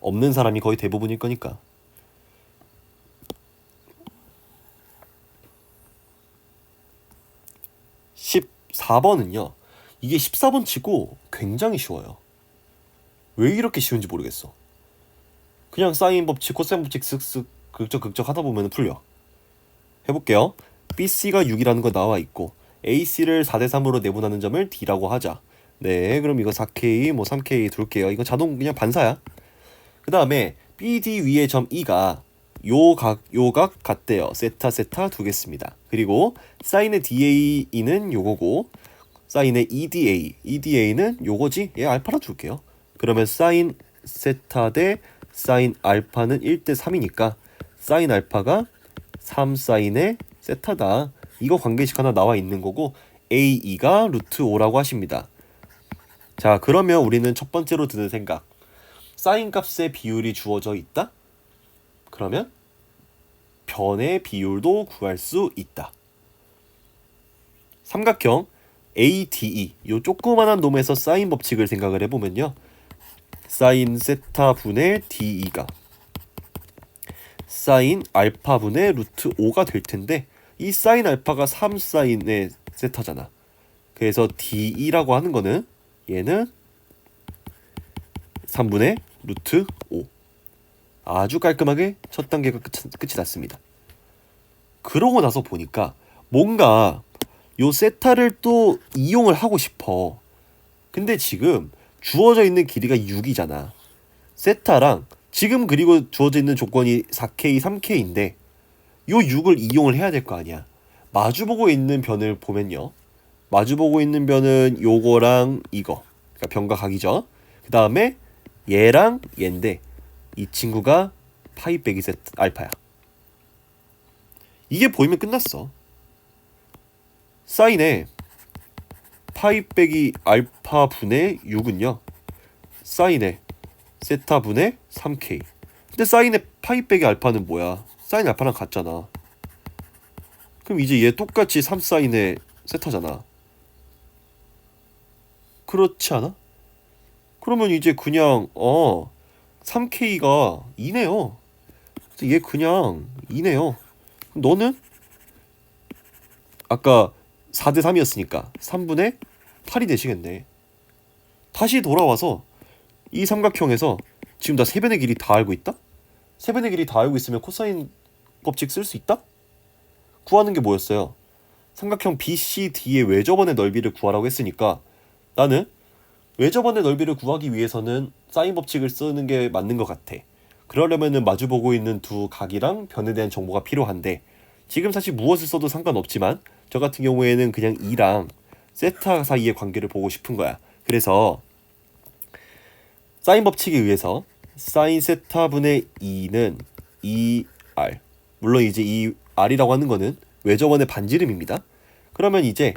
없는 사람이 거의 대부분일 거니까. 14번은요. 이게 14번 치고 굉장히 쉬워요. 왜 이렇게 쉬운지 모르겠어. 그냥 사인 법칙, 코사인 법칙 쓱쓱 극적 하다 보면 풀려. 해볼게요. BC가 6이라는 거 나와 있고 AC를 4대3으로 내분하는 점을 D라고 하자. 네, 그럼 이거 4K, 3K 둘게요. 이거 자동 그냥 반사야. 그 다음에 BD 위의 점 E가 요각 같대요. 세타 두겠습니다. 그리고 사인의 DAE는 요거고 사인의 EDA는 요거지? 얘 알파라 둘게요. 그러면 사인 세타 대 사인 알파는 1대 3이니까 사인 알파가 3 사인의 세타다. 이거 관계식 하나 나와 있는 거고 AE가 루트 5라고 하십니다. 자, 그러면 우리는 첫 번째로 드는 생각. 사인 값의 비율이 주어져 있다? 그러면 변의 비율도 구할 수 있다. 삼각형 ADE 요 조그만한 놈에서 사인 법칙을 생각을 해보면요. 사인 세타 분의 DE가 사인 알파 분의 루트 5가 될 텐데 이 사인 알파가 3 사인의 세타잖아. 그래서 DE라고 하는 거는 얘는 3분의 루트 5. 아주 깔끔하게 첫 단계가 끝이 났습니다. 그러고 나서 보니까 뭔가 요 세타를 또 이용을 하고 싶어. 근데 지금 주어져 있는 길이가 6이잖아. 세타랑 지금 그리고 주어져 있는 조건이 4K, 3K인데 요 6을 이용을 해야 될 거 아니야. 마주보고 있는 변을 보면요. 마주보고 있는 변은 요거랑 이거. 그러니까 변과 각이죠. 그 다음에 얘랑 얘인데 이 친구가 파이 빼기 세타 알파야. 이게 보이면 끝났어. 사인의 파이 빼기 알파 분의 6은요. 사인의 세타 분의 3K. 근데 사인의 파이 빼기 알파는 뭐야? 사인 알파랑 같잖아. 그럼 이제 얘 똑같이 3 사인의 세타잖아. 그렇지 않아? 그러면 이제 그냥 3K가 2네요. 얘 그냥 2네요. 너는 아까 4대 3이었으니까 3분의 8이 되시겠네. 다시 돌아와서 이 삼각형에서 지금 나 세변의 길이 다 알고 있다? 세변의 길이 다 알고 있으면 코사인 법칙 쓸 수 있다? 구하는 게 뭐였어요? 삼각형 BCD의 외접원의 넓이를 구하라고 했으니까 나는 외접원의 넓이를 구하기 위해서는 사인 법칙을 쓰는 게 맞는 것 같아. 그러려면은 마주보고 있는 두 각이랑 변에 대한 정보가 필요한데 지금 사실 무엇을 써도 상관없지만 저 같은 경우에는 그냥 2랑 세타 사이의 관계를 보고 싶은 거야. 그래서 사인 법칙에 의해서 사인 세타 분의 2는 2R. 물론 이제 이 R이라고 하는 거는 외접원의 반지름입니다. 그러면 이제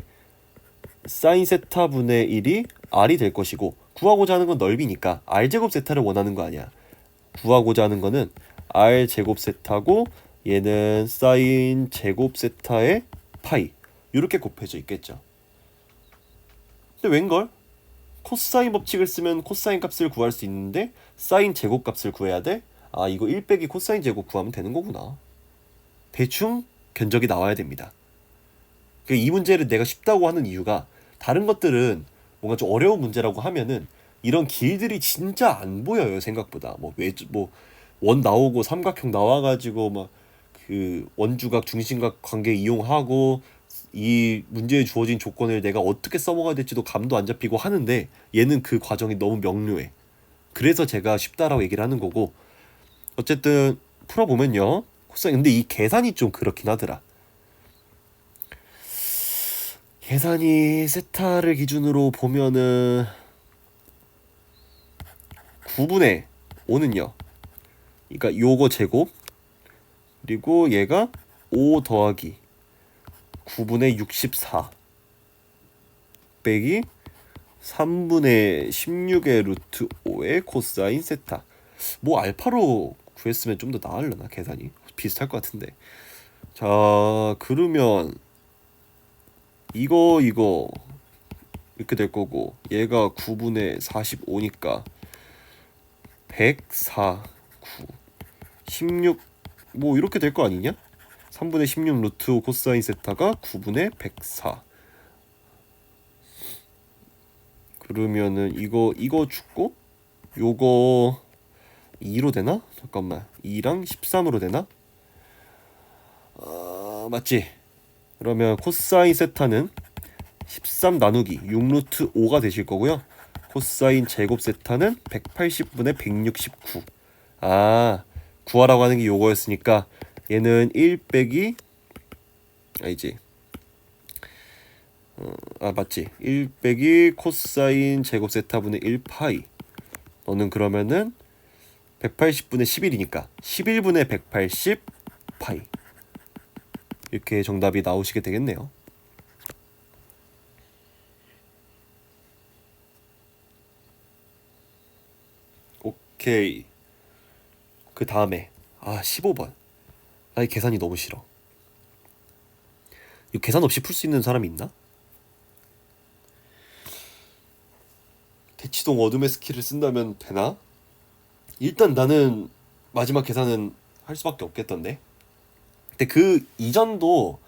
사인 세타 분의 1이 R이 될 것이고 구하고자 하는 건 넓이니까 R제곱 세타를 원하는 거 아니야. 구하고자 하는 거는 R제곱 세타고 얘는 사인 제곱 세타의 파이 이렇게 곱해져 있겠죠. 근데 웬걸? 코사인 법칙을 쓰면 코사인 값을 구할 수 있는데 사인 제곱 값을 구해야 돼? 이거 1 빼기 코사인 제곱 구하면 되는 거구나. 대충 견적이 나와야 됩니다. 그러니까 이 문제를 내가 쉽다고 하는 이유가 다른 것들은 뭔가 좀 어려운 문제라고 하면은 이런 길들이 진짜 안 보여요 생각보다. 원 나오고 삼각형 나와가지고 막 그 원주각 중심각 관계 이용하고 이 문제에 주어진 조건을 내가 어떻게 써먹어야 될지도 감도 안 잡히고 하는데 얘는 그 과정이 너무 명료해. 그래서 제가 쉽다라고 얘기를 하는 거고 어쨌든 풀어보면요. 근데 이 계산이 좀 그렇긴 하더라. 계산이 세타를 기준으로 보면은 9분의 5는요. 그러니까 요거 제곱 그리고 얘가 5 더하기 9분의 64 빼기 3분의 16의 루트 5의 코사인 세타. 뭐 알파로 구했으면 좀 더 나으려나 계산이? 비슷할 것 같은데. 자 그러면 이거 이렇게 될 거고 얘가 9분의 45니까 104 9 16 뭐 이렇게 될 거 아니냐? 3분의 16 루트 5 코사인 세타가 9분의 104. 그러면은 이거 죽고 요거 2로 되나? 잠깐만 2랑 13으로 되나? 맞지? 그러면 코사인 세타는 13 나누기 6 루트 5가 되실 거고요. 코사인 제곱 세타는 180분의 169. 구하라고 하는 게 요거였으니까 얘는 1 빼기 맞지? 1 빼기 코사인 제곱 세타분의 1 파이. 너는 그러면은 180분의 11이니까 11분의 180 파이. 이렇게 정답이 나오시게 되겠네요. 오케이. 그 다음에 15번. 나 이 계산이 너무 싫어. 이 계산 없이 풀 수 있는 사람이 있나? 대치동 어둠의 스킬을 쓴다면 되나? 일단 나는 마지막 계산은 할 수밖에 없겠던데. 근데 그 이전도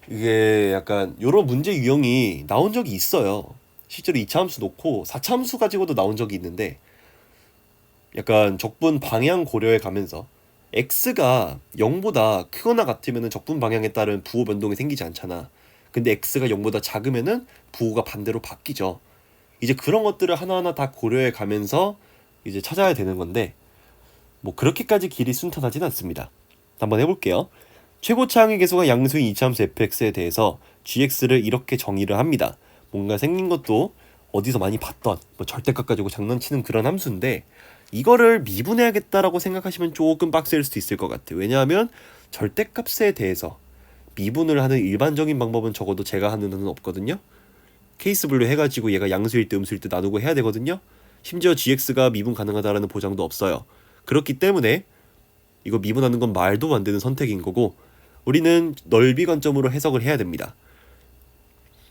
이게 약간 요런 문제 유형이 나온 적이 있어요. 실제로 2차 함수 놓고 4차 함수 가지고도 나온 적이 있는데 약간 적분 방향 고려해 가면서 x가 0보다 크거나 같으면 적분 방향에 따른 부호 변동이 생기지 않잖아. 근데 x가 0보다 작으면은 부호가 반대로 바뀌죠. 이제 그런 것들을 하나하나 다 고려해 가면서 이제 찾아야 되는 건데 뭐 그렇게까지 길이 순탄하진 않습니다. 한번 해볼게요. 최고차 항의 계수가 양수인 이차함수 fx에 대해서 gx를 이렇게 정의를 합니다. 뭔가 생긴 것도 어디서 많이 봤던 뭐 절대값 가지고 장난치는 그런 함수인데 이거를 미분해야겠다라고 생각하시면 조금 빡셀 수도 있을 것 같아요. 왜냐하면 절대값에 대해서 미분을 하는 일반적인 방법은 적어도 제가 하는 한은 없거든요. 케이스 분류 해가지고 얘가 양수일 때 음수일 때 나누고 해야 되거든요. 심지어 gx가 미분 가능하다라는 보장도 없어요. 그렇기 때문에 이거 미분하는 건 말도 안 되는 선택인 거고 우리는 넓이 관점으로 해석을 해야 됩니다.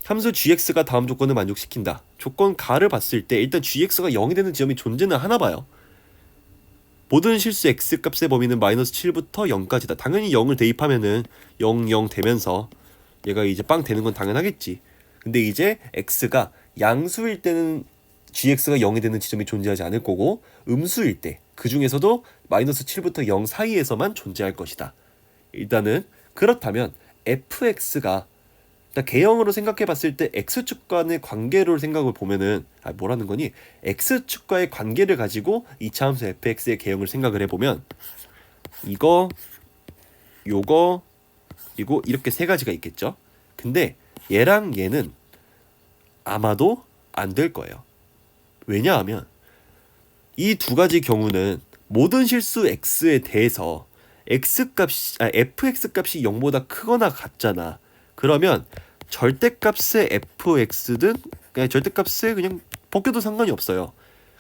함수 gx가 다음 조건을 만족시킨다. 조건 가를 봤을 때 일단 gx가 0이 되는 지점이 존재는 하나 봐요. 모든 실수 x값의 범위는 마이너스 7부터 0까지다. 당연히 0을 대입하면은 0, 0 되면서 얘가 이제 빵 되는 건 당연하겠지. 근데 이제 x가 양수일 때는 gx가 0이 되는 지점이 존재하지 않을 거고 음수일 때 그 중에서도 마이너스 7부터 0 사이에서만 존재할 것이다. 일단은 그렇다면 fx가 개형으로 생각해 봤을 때 x축 간의 관계로 생각을 보면은 뭐라는 거니? x축과의 관계를 가지고 이차함수 fx의 개형을 생각을 해보면 이거 요거 그리고 이렇게 세 가지가 있겠죠. 근데 얘랑 얘는 아마도 안 될 거예요. 왜냐하면 이 두 가지 경우는 모든 실수 x에 대해서 fx 값이 0보다 크거나 같잖아. 그러면 절대값의 fx든 그냥 절대값에 그냥 벗겨도 상관이 없어요.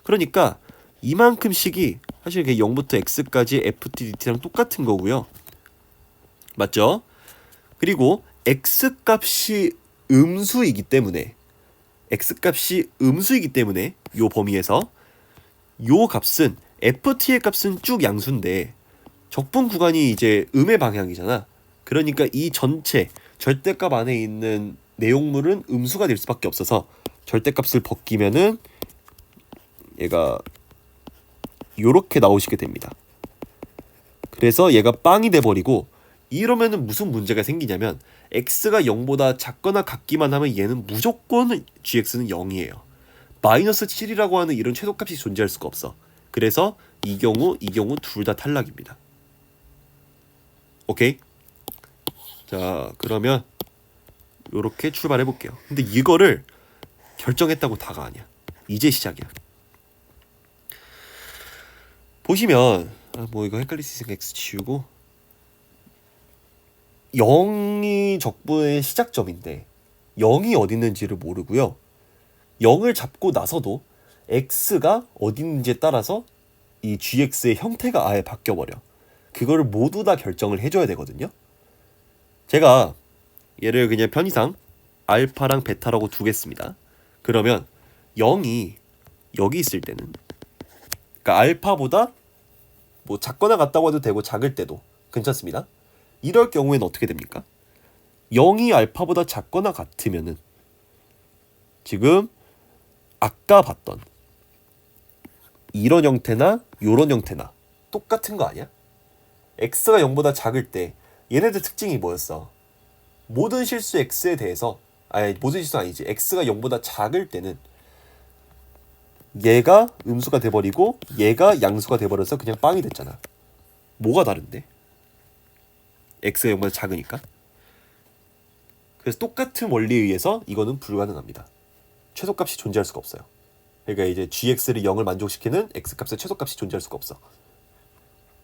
그러니까 이만큼씩이 사실 0부터 x까지 ftdt랑 똑같은 거고요. 맞죠? 그리고 x값이 음수이기 때문에 요 범위에서 요 값은 ft의 값은 쭉 양수인데 적분 구간이 이제 음의 방향이잖아. 그러니까 이 전체 절대값 안에 있는 내용물은 음수가 될 수밖에 없어서 절대값을 벗기면은 얘가 요렇게 나오시게 됩니다. 그래서 얘가 빵이 돼버리고, 이러면은 무슨 문제가 생기냐면 x가 0보다 작거나 같기만 하면 얘는 무조건 gx는 0이에요. 마이너스 7이라고 하는 이런 최소값이 존재할 수가 없어. 그래서 이 경우 둘 다 탈락입니다. 오케이? 자, 그러면 요렇게 출발해 볼게요. 근데 이거를 결정했다고 다가 아니야. 이제 시작이야. 보시면 뭐 이거 헷갈릴 수 있으니까 x 지우고, 0이 적분의 시작점인데 0이 어디 있는지를 모르고요. 0을 잡고 나서도 x가 어디 있는지에 따라서 이 gx의 형태가 아예 바뀌어버려. 그거를 모두 다 결정을 해줘야 되거든요. 제가 얘를 그냥 편의상 알파랑 베타라고 두겠습니다. 그러면 0이 여기 있을 때는, 그러니까 알파보다 뭐 작거나 같다고 해도 되고 작을 때도 괜찮습니다. 이럴 경우에는 어떻게 됩니까? 0이 알파보다 작거나 같으면은 지금 아까 봤던 이런 형태나 요런 형태나 똑같은 거 아니야? x가 0보다 작을 때 얘네들 특징이 뭐였어? 모든 실수 x에 대해서, 아니 모든 실수 아니지, x가 0보다 작을 때는 얘가 음수가 돼버리고 얘가 양수가 돼버려서 그냥 빵이 됐잖아. 뭐가 다른데? x가 0보다 작으니까. 그래서 똑같은 원리에 의해서 이거는 불가능합니다. 최소값이 존재할 수가 없어요. 그러니까 이제 gx를 0을 만족시키는 x값의 최소값이 존재할 수가 없어.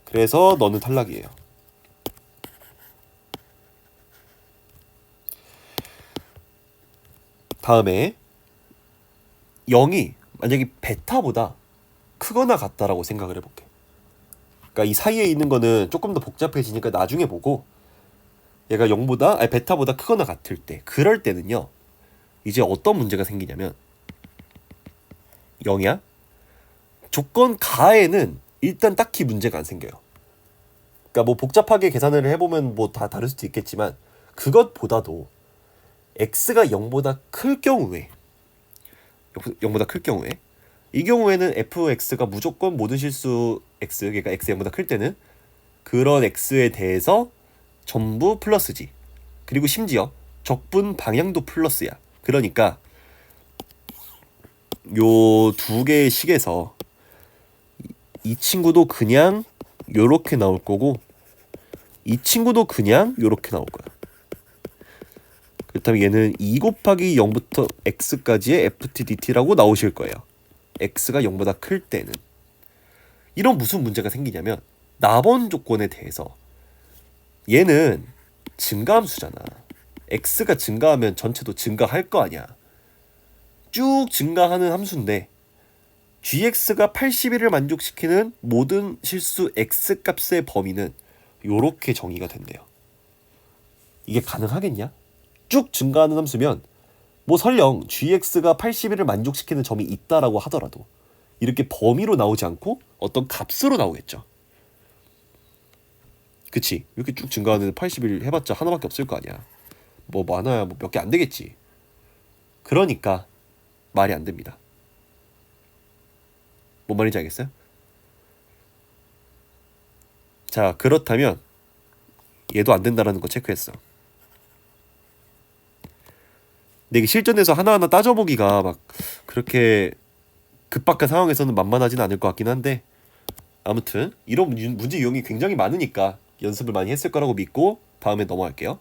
그래서 너는 탈락이에요. 다음에 0이 만약에 베타보다 크거나 같다라고 생각을 해볼게. 그러니까 이 사이에 있는 거는 조금 더 복잡해지니까 나중에 보고, 얘가 0보다 아니 베타보다 크거나 같을 때, 그럴 때는요 이제 어떤 문제가 생기냐면, 0이야? 조건 가에는 일단 딱히 문제가 안 생겨요. 그러니까 뭐 복잡하게 계산을 해보면 뭐 다 다를 수도 있겠지만, 그것보다도 x가 0보다 클 경우에, 이 경우에는 fx가 무조건 모든 실수 x, 그러니까 x 0보다 클 때는 그런 x에 대해서 전부 플러스지. 그리고 심지어 적분 방향도 플러스야. 그러니까 요 두 개의 식에서 이 친구도 그냥 요렇게 나올 거고, 이 친구도 그냥 요렇게 나올 거야. 그렇다면 얘는 2 곱하기 0부터 x까지의 ftdt라고 나오실 거예요. x가 0보다 클 때는. 이런 무슨 문제가 생기냐면, 나번 조건에 대해서 얘는 증가함수잖아. x가 증가하면 전체도 증가할 거 아니야. 쭉 증가하는 함수인데 gx가 81을 만족시키는 모든 실수 x값의 범위는 요렇게 정의가 된대요. 이게 가능하겠냐? 쭉 증가하는 함수면 뭐 설령 gx가 81을 만족시키는 점이 있다라고 하더라도 이렇게 범위로 나오지 않고 어떤 값으로 나오겠죠. 그치? 이렇게 쭉 증가하는 81 해봤자 하나밖에 없을 거 아니야. 뭐 많아야 뭐 몇 개 안 되겠지. 그러니까 말이 안 됩니다. 뭔 말인지 알겠어요? 자, 그렇다면 얘도 안 된다라는 거 체크했어. 근데 이게 실전에서 하나하나 따져보기가 막 그렇게 급박한 상황에서는 만만하진 않을 것 같긴 한데, 아무튼 이런 문제 유형이 굉장히 많으니까 연습을 많이 했을 거라고 믿고 다음에 넘어갈게요.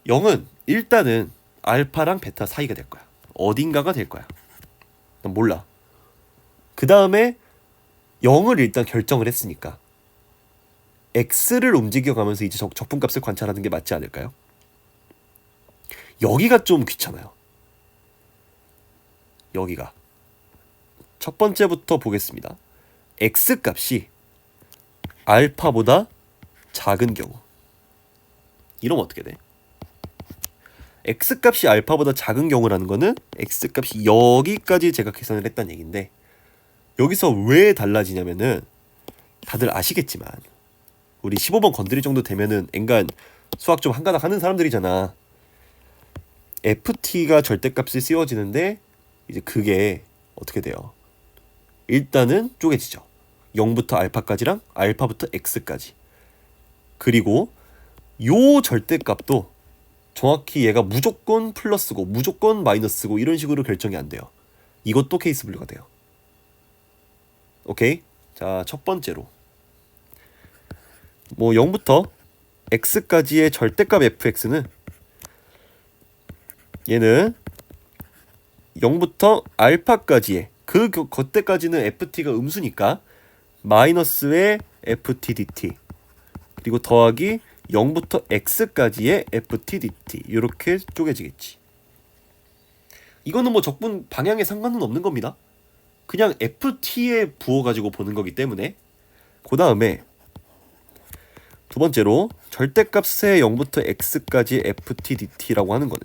0은 일단은 알파랑 베타 사이가 될 거야. 어딘가가 될 거야. 난 몰라. 그 다음에 0을 일단 결정을 했으니까 x를 움직여가면서 이제 적분값을 관찰하는 게 맞지 않을까요? 여기가 좀 귀찮아요. 여기가. 첫 번째부터 보겠습니다. x값이 알파보다 작은 경우. 이러면 어떻게 돼? x값이 알파보다 작은 경우라는 거는 x값이 여기까지 제가 계산을 했다는 얘기인데, 여기서 왜 달라지냐면은 다들 아시겠지만 우리 15번 건드릴 정도 되면은 엔간 수학 좀 한가닥 하는 사람들이잖아. ft가 절대값이 씌워지는데 이제 그게 어떻게 돼요? 일단은 쪼개지죠. 0부터 알파까지랑 알파부터 x까지. 그리고 요 절대값도 정확히 얘가 무조건 플러스고 무조건 마이너스고 이런 식으로 결정이 안 돼요. 이것도 케이스 분류가 돼요. 오케이? 자, 첫 번째로 뭐 0부터 x까지의 절대값 fx는 얘는 0부터 알파까지의 그때까지는 ft가 음수니까 마이너스의 ft dt 그리고 더하기 0부터 x까지의 ft dt 이렇게 쪼개지겠지. 이거는 뭐 적분 방향에 상관은 없는 겁니다. 그냥 ft에 부어가지고 보는 거기 때문에. 그 다음에 두 번째로 절대값의 0부터 x까지 ft dt라고 하는 거는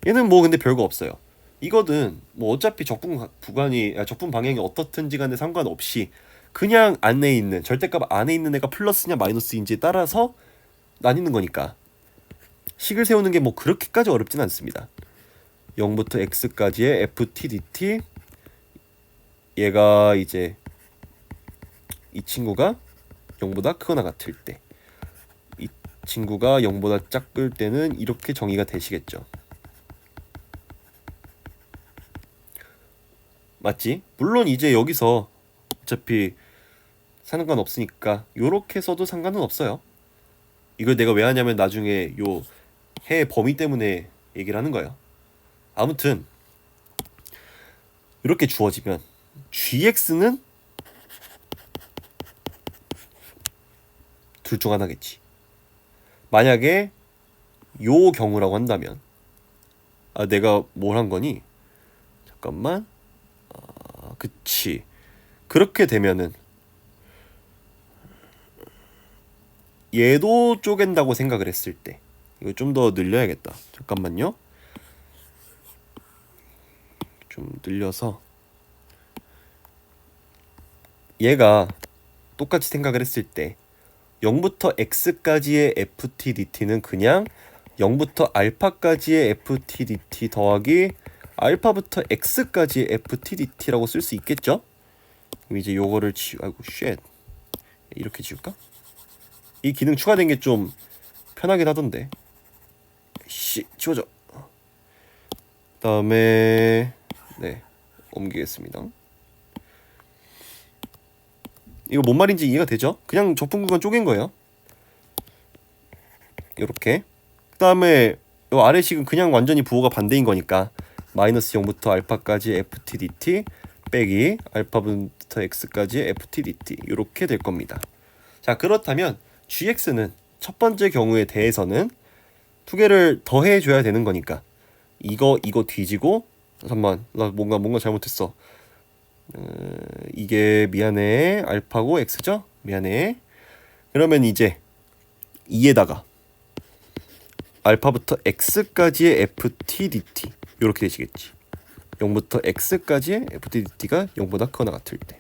얘는 뭐 근데 별거 없어요. 이거는 뭐 어차피 적분 방향이 어떻든지 간에 상관없이 그냥 안에 있는 절대값 안에 있는 애가 플러스냐 마이너스인지에 따라서 나뉘는 거니까 식을 세우는 게 뭐 그렇게까지 어렵진 않습니다. 0부터 x까지의 ft dt 얘가 이제 이 친구가 0보다 크거나 같을 때 이 친구가 0보다 작을 때는 이렇게 정의가 되시겠죠. 맞지? 물론 이제 여기서 어차피 상관없으니까 요렇게 써도 상관은 없어요. 이걸 내가 왜 하냐면 나중에 요 해 범위 때문에 얘기를 하는 거예요. 아무튼 이렇게 주어지면 gx는 둘 중 하나겠지. 만약에 요 경우라고 한다면 내가 뭘 한 거니? 잠깐만. 그치. 그렇게 되면은 얘도 쪼갠다고 생각을 했을 때 이거 좀 더 늘려야겠다. 잠깐만요. 좀 늘려서 얘가 똑같이 생각을 했을 때 0부터 x까지의 ft dt는 그냥 0부터 알파까지의 ft dt 더하기 알파부터 x까지의 ft dt라고 쓸 수 있겠죠? 그럼 이제 요거를 아이고 쉣 이렇게 지울까? 이 기능 추가된 게 좀 편하긴 하던데. 지워져. 그다음에 네 옮기겠습니다. 이거 뭔 말인지 이해가 되죠? 그냥 적분 구간 쪼갠 거예요. 요렇게. 그다음에 요 아래식은 그냥 완전히 부호가 반대인 거니까 마이너스 0부터 알파까지 ft dt 빼기 알파부터 x까지 ft dt 이렇게 될 겁니다. 자, 그렇다면 gx는 첫 번째 경우에 대해서는 두 개를 더해 줘야 되는 거니까 이거 뒤지고 잠깐만 나 뭔가 잘못했어. 이게 미안해 알파고 x죠? 미안해. 그러면 이제 2에다가 알파부터 x까지의 ft dt 이렇게 되시겠지. 0부터 x까지의 ft dt가 0보다 크거나 같을 때.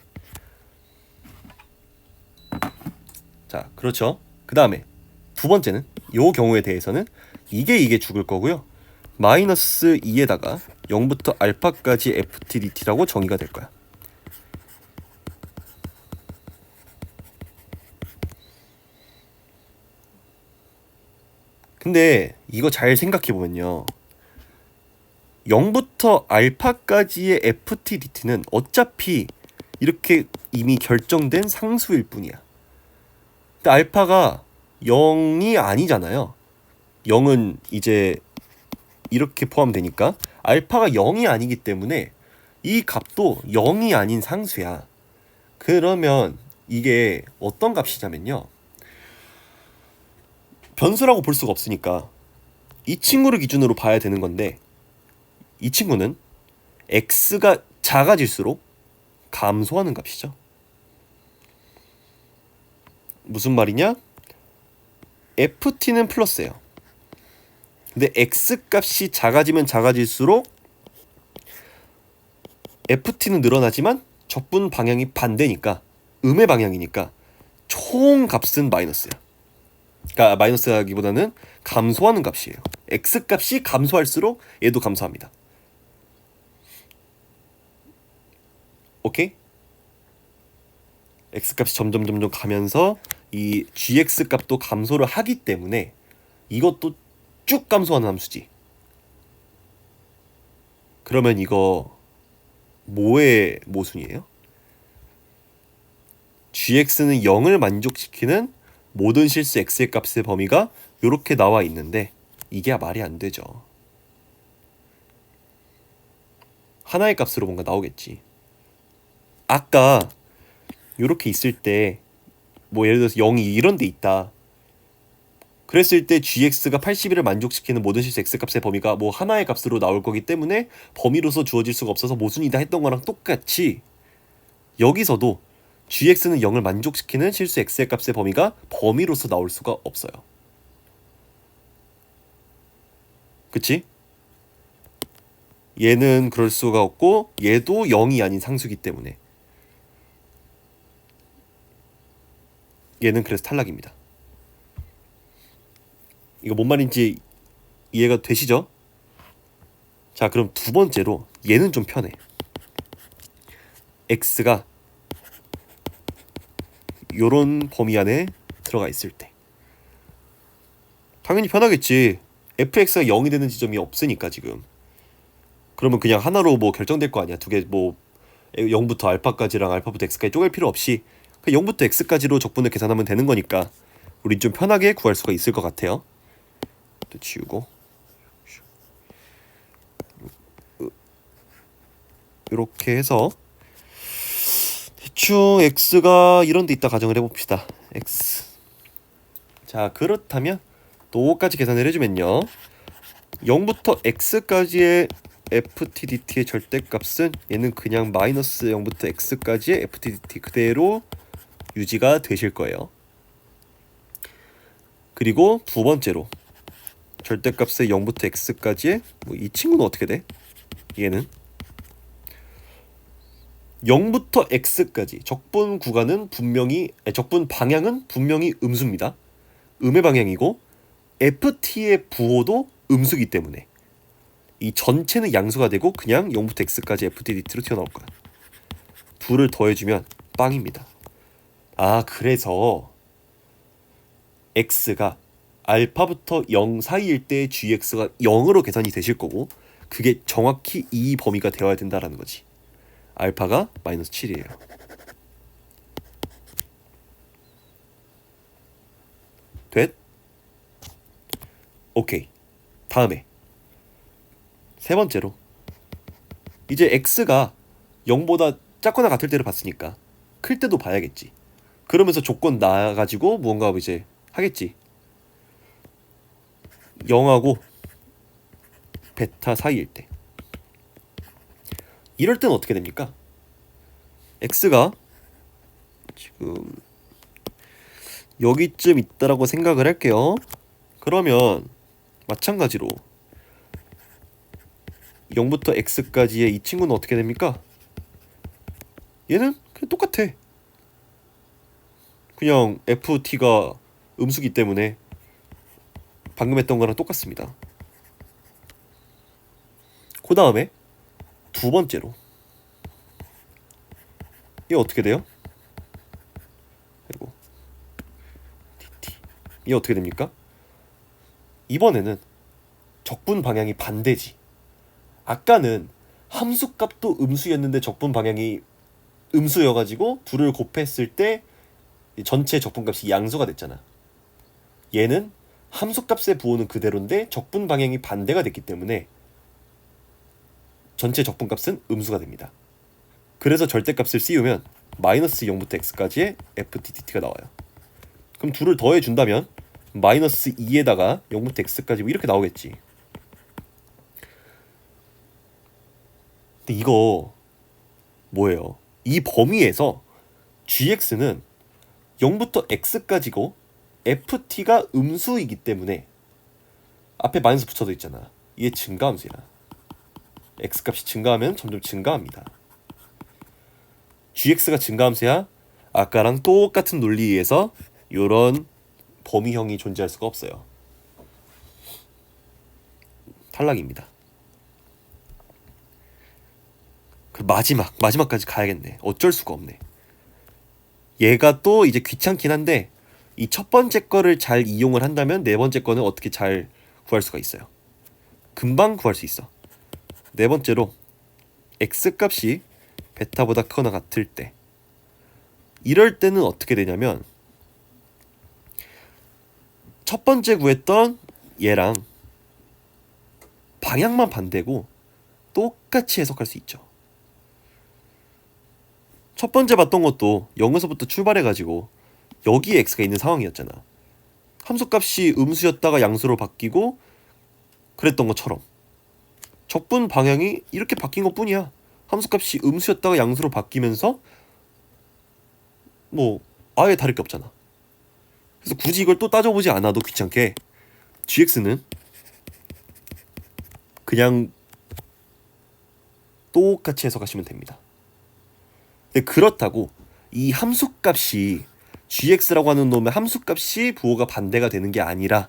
자, 그렇죠. 그 다음에 두 번째는 이 경우에 대해서는 이게 죽을 거고요. 마이너스 2에다가 0부터 알파까지 ft dt라고 정의가 될 거야. 근데 이거 잘 생각해보면요. 0부터 알파까지의 ft dt는 어차피 이렇게 이미 결정된 상수일 뿐이야. 근데 알파가 0이 아니잖아요. 0은 이제 이렇게 포함되니까 알파가 0이 아니기 때문에 이 값도 0이 아닌 상수야. 그러면 이게 어떤 값이냐면요. 변수라고 볼 수가 없으니까 이 친구를 기준으로 봐야 되는 건데 이 친구는 x가 작아질수록 감소하는 값이죠. 무슨 말이냐? ft는 플러스예요. 근데 x값이 작아지면 작아질수록 ft는 늘어나지만 적분 방향이 반대니까 음의 방향이니까 총 값은 마이너스야. 그러니까 마이너스라기보다는 감소하는 값이에요. x값이 감소할수록 얘도 감소합니다. 오케이? x값이 점점 가면서 이 gx값도 감소를 하기 때문에 이것도 쭉 감소하는 함수지. 그러면 이거 뭐의 모순이에요? gx는 0을 만족시키는 모든 실수 x의 값의 범위가 이렇게 나와 있는데 이게 말이 안 되죠. 하나의 값으로 뭔가 나오겠지. 아까 이렇게 있을 때 뭐 예를 들어서 0이 이런 데 있다. 그랬을 때 gx가 81을 만족시키는 모든 실수 x값의 범위가 뭐 하나의 값으로 나올 거기 때문에 범위로서 주어질 수가 없어서 모순이다 했던 거랑 똑같이 여기서도 gx는 0을 만족시키는 실수 x의 값의 범위가 범위로서 나올 수가 없어요. 그치? 얘는 그럴 수가 없고 얘도 0이 아닌 상수기 때문에 얘는 그래서 탈락입니다. 이거 뭔 말인지 이해가 되시죠? 자, 그럼 두 번째로 얘는 좀 편해. x가 요런 범위 안에 들어가 있을 때 당연히 편하겠지. fx가 0이 되는 지점이 없으니까 지금. 그러면 그냥 하나로 뭐 결정될 거 아니야. 두 개 뭐 0부터 알파까지랑 알파부터 x까지 쪼갤 필요 없이 0부터 x까지로 적분을 계산하면 되는 거니까 우린 좀 편하게 구할 수가 있을 것 같아요. 또 지우고 이렇게 해서 대충 x가 이런 데 있다 가정을 해봅시다. x. 자, 그렇다면 똑같이 계산을 해주면요 0부터 x까지의 ftdt의 절대값은 얘는 그냥 마이너스 0부터 x까지의 ftdt 그대로 유지가 되실 거예요. 그리고 두 번째로 절대값의 0부터 x까지의 뭐 이 친구는 어떻게 돼? 얘는 0부터 x까지 적분 구간은 분명히 적분 방향은 분명히 음수입니다. 음의 방향이고 ft의 부호도 음수기 때문에 이 전체는 양수가 되고 그냥 0부터 x까지 ftdt로 튀어나올 거야. 둘을 더해주면 빵입니다. 아, 그래서 x가 알파부터 0 사이일 때 gx가 0으로 계산이 되실 거고 그게 정확히 이 범위가 되어야 된다라는 거지. 알파가 마이너스 7이에요. 됐? 오케이. 다음에 세 번째로 이제 x가 0보다 작거나 같을 때를 봤으니까 클 때도 봐야겠지. 그러면서 조건 나가지고 무언가 이제 하겠지. 0하고 베타 사이일 때 이럴 때는 어떻게 됩니까? x가 지금 여기쯤 있다라고 생각을 할게요. 그러면 마찬가지로 0부터 x까지의 이 친구는 어떻게 됩니까? 얘는 그냥 똑같아. 그냥 ft가 음수기 때문에 방금 했던 거랑 똑같습니다. 그 다음에 두 번째로 얘 어떻게 돼요? 그리고 dt 얘 어떻게 됩니까? 이번에는 적분 방향이 반대지. 아까는 함수값도 음수였는데 적분 방향이 음수여가지고 둘을 곱했을 때 전체 적분값이 양수가 됐잖아. 얘는 함수값의 부호는 그대로인데 적분 방향이 반대가 됐기 때문에 전체 적분값은 음수가 됩니다. 그래서 절대값을 씌우면 마이너스 0부터 x까지의 ftdt가 나와요. 그럼 둘을 더해준다면 마이너스 2에다가 0부터 x까지 뭐 이렇게 나오겠지. 근데 이거 뭐예요? 이 범위에서 gx는 0부터 x까지고 ft가 음수이기 때문에 앞에 마이너스 붙여져 있잖아. 이게 증가함수야. x값이 증가하면 점점 증가합니다. gx가 증가함수야. 아까랑 똑같은 논리에서 이런 범위형이 존재할 수가 없어요. 탈락입니다. 그 마지막까지 가야겠네. 어쩔 수가 없네. 얘가 또 이제 귀찮긴 한데 이 첫 번째 거를 잘 이용을 한다면 네 번째 거는 어떻게 잘 구할 수가 있어요. 금방 구할 수 있어. 네 번째로 x값이 베타보다 크거나 같을 때, 이럴 때는 어떻게 되냐면 첫 번째 구했던 얘랑 방향만 반대고 똑같이 해석할 수 있죠. 첫 번째 봤던 것도 0에서부터 출발해가지고 여기에 x가 있는 상황이었잖아. 함수값이 음수였다가 양수로 바뀌고 그랬던 것처럼 적분 방향이 이렇게 바뀐 것뿐이야. 함수값이 음수였다가 양수로 바뀌면서 뭐 아예 다를 게 없잖아. 그래서 굳이 이걸 또 따져보지 않아도 귀찮게 gx는 그냥 똑같이 해석하시면 됩니다. 근데 그렇다고 이 함수값이 gx라고 하는 놈의 함수값이 부호가 반대가 되는 게 아니라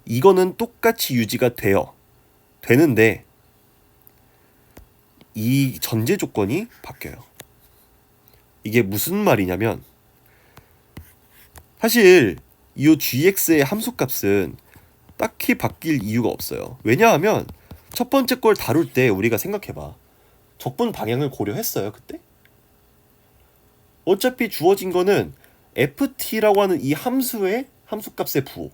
이거는 똑같이 유지가 되는데 이 전제 조건이 바뀌어요. 이게 무슨 말이냐면 사실 이 gx의 함수값은 딱히 바뀔 이유가 없어요. 왜냐하면 첫 번째 걸 다룰 때 우리가 생각해봐. 적분 방향을 고려했어요 그때? 어차피 주어진 거는 ft라고 하는 이 함수의 함수값의 부호,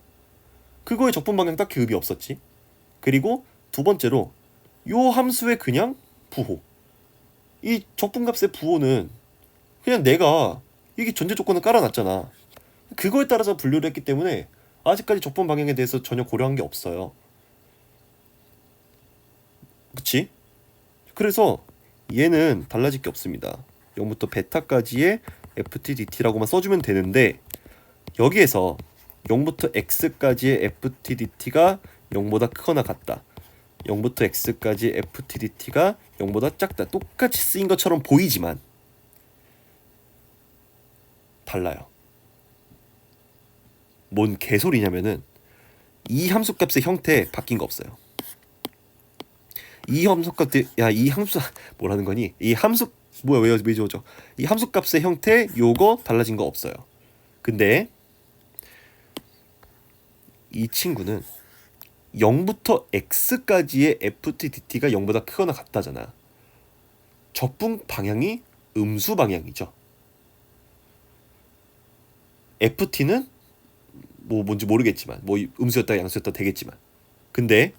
그거의 적분 방향 딱히 의미 없었지. 그리고 두 번째로 요 함수의 그냥 부호, 이 적분값의 부호는 그냥 내가 이게 전제 조건을 깔아놨잖아. 그거에 따라서 분류를 했기 때문에 아직까지 적분 방향에 대해서 전혀 고려한 게 없어요. 그치? 그래서 얘는 달라질 게 없습니다. 0부터 베타까지의 ftdt라고만 써주면 되는데 여기에서 0부터 x까지의 ftdt가 0보다 크거나 같다, 0부터 x까지의 ftdt가 0보다 작다, 똑같이 쓰인 것처럼 보이지만 달라요. 뭔 개소리냐면은 이 함수값의 형태 바뀐 거 없어요. 이 함수값들, 이 함수 뭐라는 거니? 이 함수 뭐야, 왜 지워져? 이 함수값의 형태 요거 달라진 거 없어요. 근데 이 친구는 0부터 x까지의 ftdt가 0보다 크거나 같다잖아. 적분 방향이 음수 방향이죠. ft는 뭐 뭔지 모르겠지만 뭐 음수였다 양수였다 되겠지만, 근데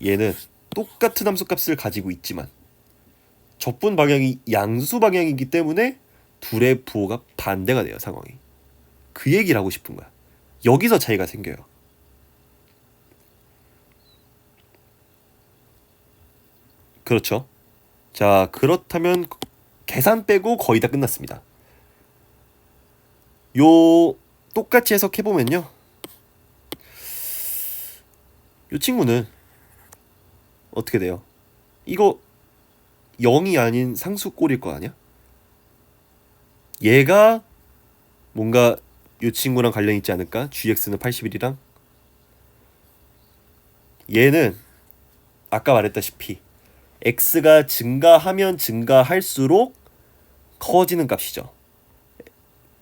얘는 똑같은 함수값을 가지고 있지만 적분 방향이 양수 방향이기 때문에 둘의 부호가 반대가 돼요, 상황이. 그 얘기를 하고 싶은 거야. 여기서 차이가 생겨요. 그렇죠. 자, 그렇다면 계산 빼고 거의 다 끝났습니다. 요 똑같이 해석해보면요, 요 친구는 어떻게 돼요? 이거 0이 아닌 상수꼴일 거 아니야? 얘가 뭔가 요 친구랑 관련 있지 않을까? gx는 81이랑 얘는 아까 말했다시피 x가 증가하면 증가할수록 커지는 값이죠.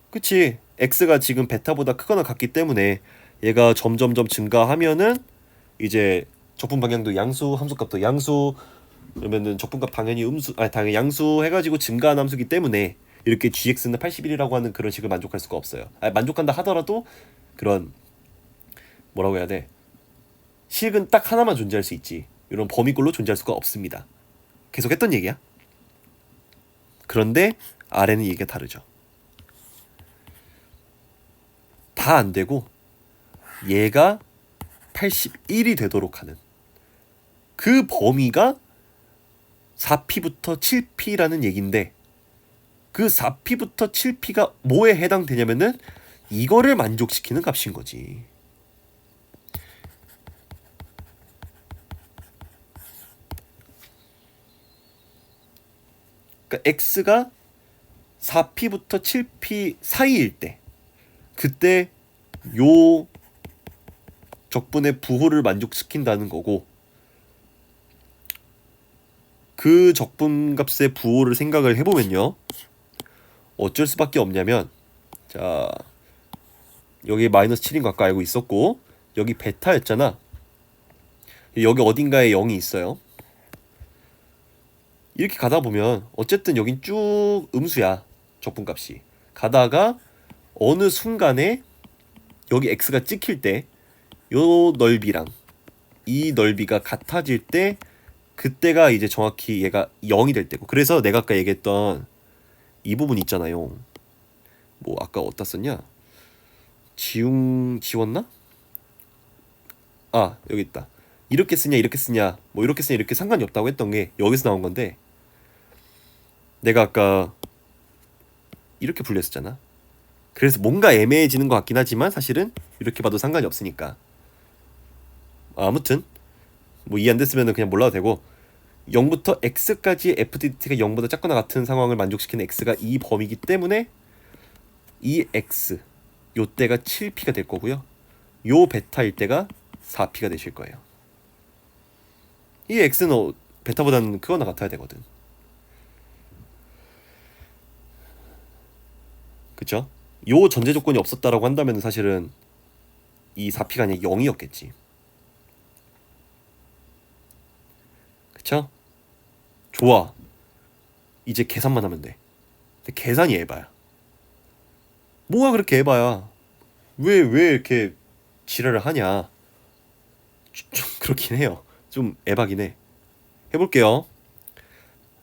그치? x가 지금 베타보다 크거나 같기 때문에 얘가 점점점 증가하면은 이제 적분 방향도 양수, 함수값도 양수, 그러면은 적분값 당연히 당연히 양수 해가지고 증가한 함수기 때문에 이렇게 gx는 81이라고 하는 그런 식을 만족할 수가 없어요. 만족한다 하더라도 그런 뭐라고 해야 돼? 식은 딱 하나만 존재할 수 있지. 이런 범위꼴로 존재할 수가 없습니다. 계속 했던 얘기야. 그런데 아래는 얘기가 다르죠. 다 안 되고 얘가 81이 되도록 하는 그 범위가 4p부터 7p라는 얘긴데, 그 4p부터 7p가 뭐에 해당되냐면은 이거를 만족시키는 값인 거지. 그러니까 x가 4p부터 7p 사이일 때, 그때 요 적분의 부호를 만족시킨다는 거고, 그 적분값의 부호를 생각을 해보면요, 어쩔 수밖에 없냐면, 자, 여기 마이너스 7인 거 아까 알고 있었고, 여기 베타였잖아. 여기 어딘가에 0이 있어요. 이렇게 가다 보면 어쨌든 여긴 쭉 음수야, 적분값이. 가다가 어느 순간에 여기 x가 찍힐 때 요 넓이랑 이 넓이가 같아질 때, 그때가 이제 정확히 얘가 0이 될 때고. 그래서 내가 아까 얘기했던 이 부분 있잖아요. 뭐 아까 어디다 썼냐? 지웠나? 아, 여기 있다. 이렇게 쓰냐 이렇게 쓰냐, 뭐 이렇게 쓰냐 이렇게 상관이 없다고 했던 게 여기서 나온 건데, 내가 아까 이렇게 분류했었잖아. 그래서 뭔가 애매해지는 것 같긴 하지만 사실은 이렇게 봐도 상관이 없으니까. 아무튼 뭐 이해 안 됐으면 그냥 몰라도 되고, 0부터 x까지 fdt가 0보다 작거나 같은 상황을 만족시키는 x가 이 범위이기 때문에 이 x 요 때가 7p가 될 거고요, 요 베타일 때가 4p가 되실 거예요. 이 x는 베타보다는 크거나 같아야 되거든. 그쵸? 요 전제 조건이 없었다라고 한다면 사실은 이 4p가 아니라 0이었겠지. 그쵸? 좋아. 이제 계산만 하면 돼. 근데 계산이 에바야. 뭐가 그렇게 에바야? 왜 이렇게 지랄을 하냐? 좀 그렇긴 해요. 좀 에바긴 해. 해볼게요.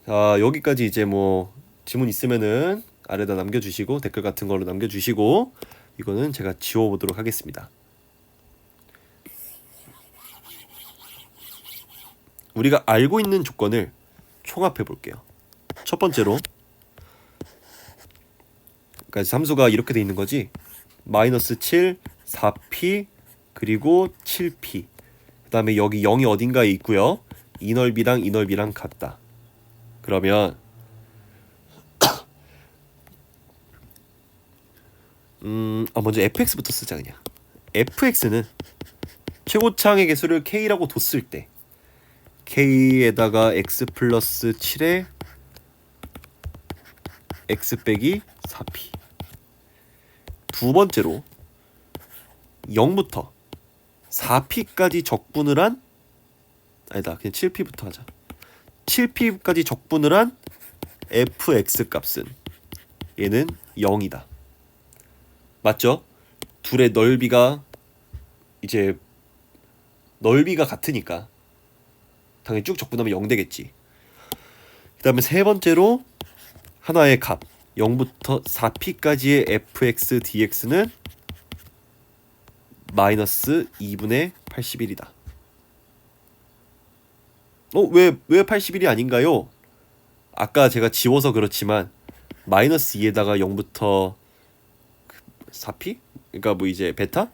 자, 여기까지 이제 뭐 질문 있으면은 아래다 남겨주시고, 댓글 같은 걸로 남겨주시고, 이거는 제가 지워보도록 하겠습니다. 우리가 알고 있는 조건을 총합해 볼게요. 첫 번째로, 그러니까 함수가 이렇게 돼 있는 거지. 마이너스 7, 4p, 그리고 7p. 그 다음에 여기 0이 어딘가에 있고요, 이 넓이랑 이 넓이랑 같다. 그러면 먼저 fx부터 쓰자. 그냥 fx는 최고차항의 개수를 k라고 뒀을 때 k에다가 x 플러스 7에 x 빼기 4p. 두 번째로 0부터 4p까지 적분을 한, 아니다, 그냥 7p부터 하자. 7p까지 적분을 한 fx 값은 얘는 0이다. 맞죠? 둘의 넓이가 이제 넓이가 같으니까 당연히 쭉 적분하면 0 되겠지. 그 다음에 세 번째로 하나의 값 0부터 4p까지의 fx dx는 마이너스 2분의 81이다. 왜 81이 아닌가요? 아까 제가 지워서 그렇지만 마이너스 2에다가 0부터 4p? 그러니까 뭐 이제 베타?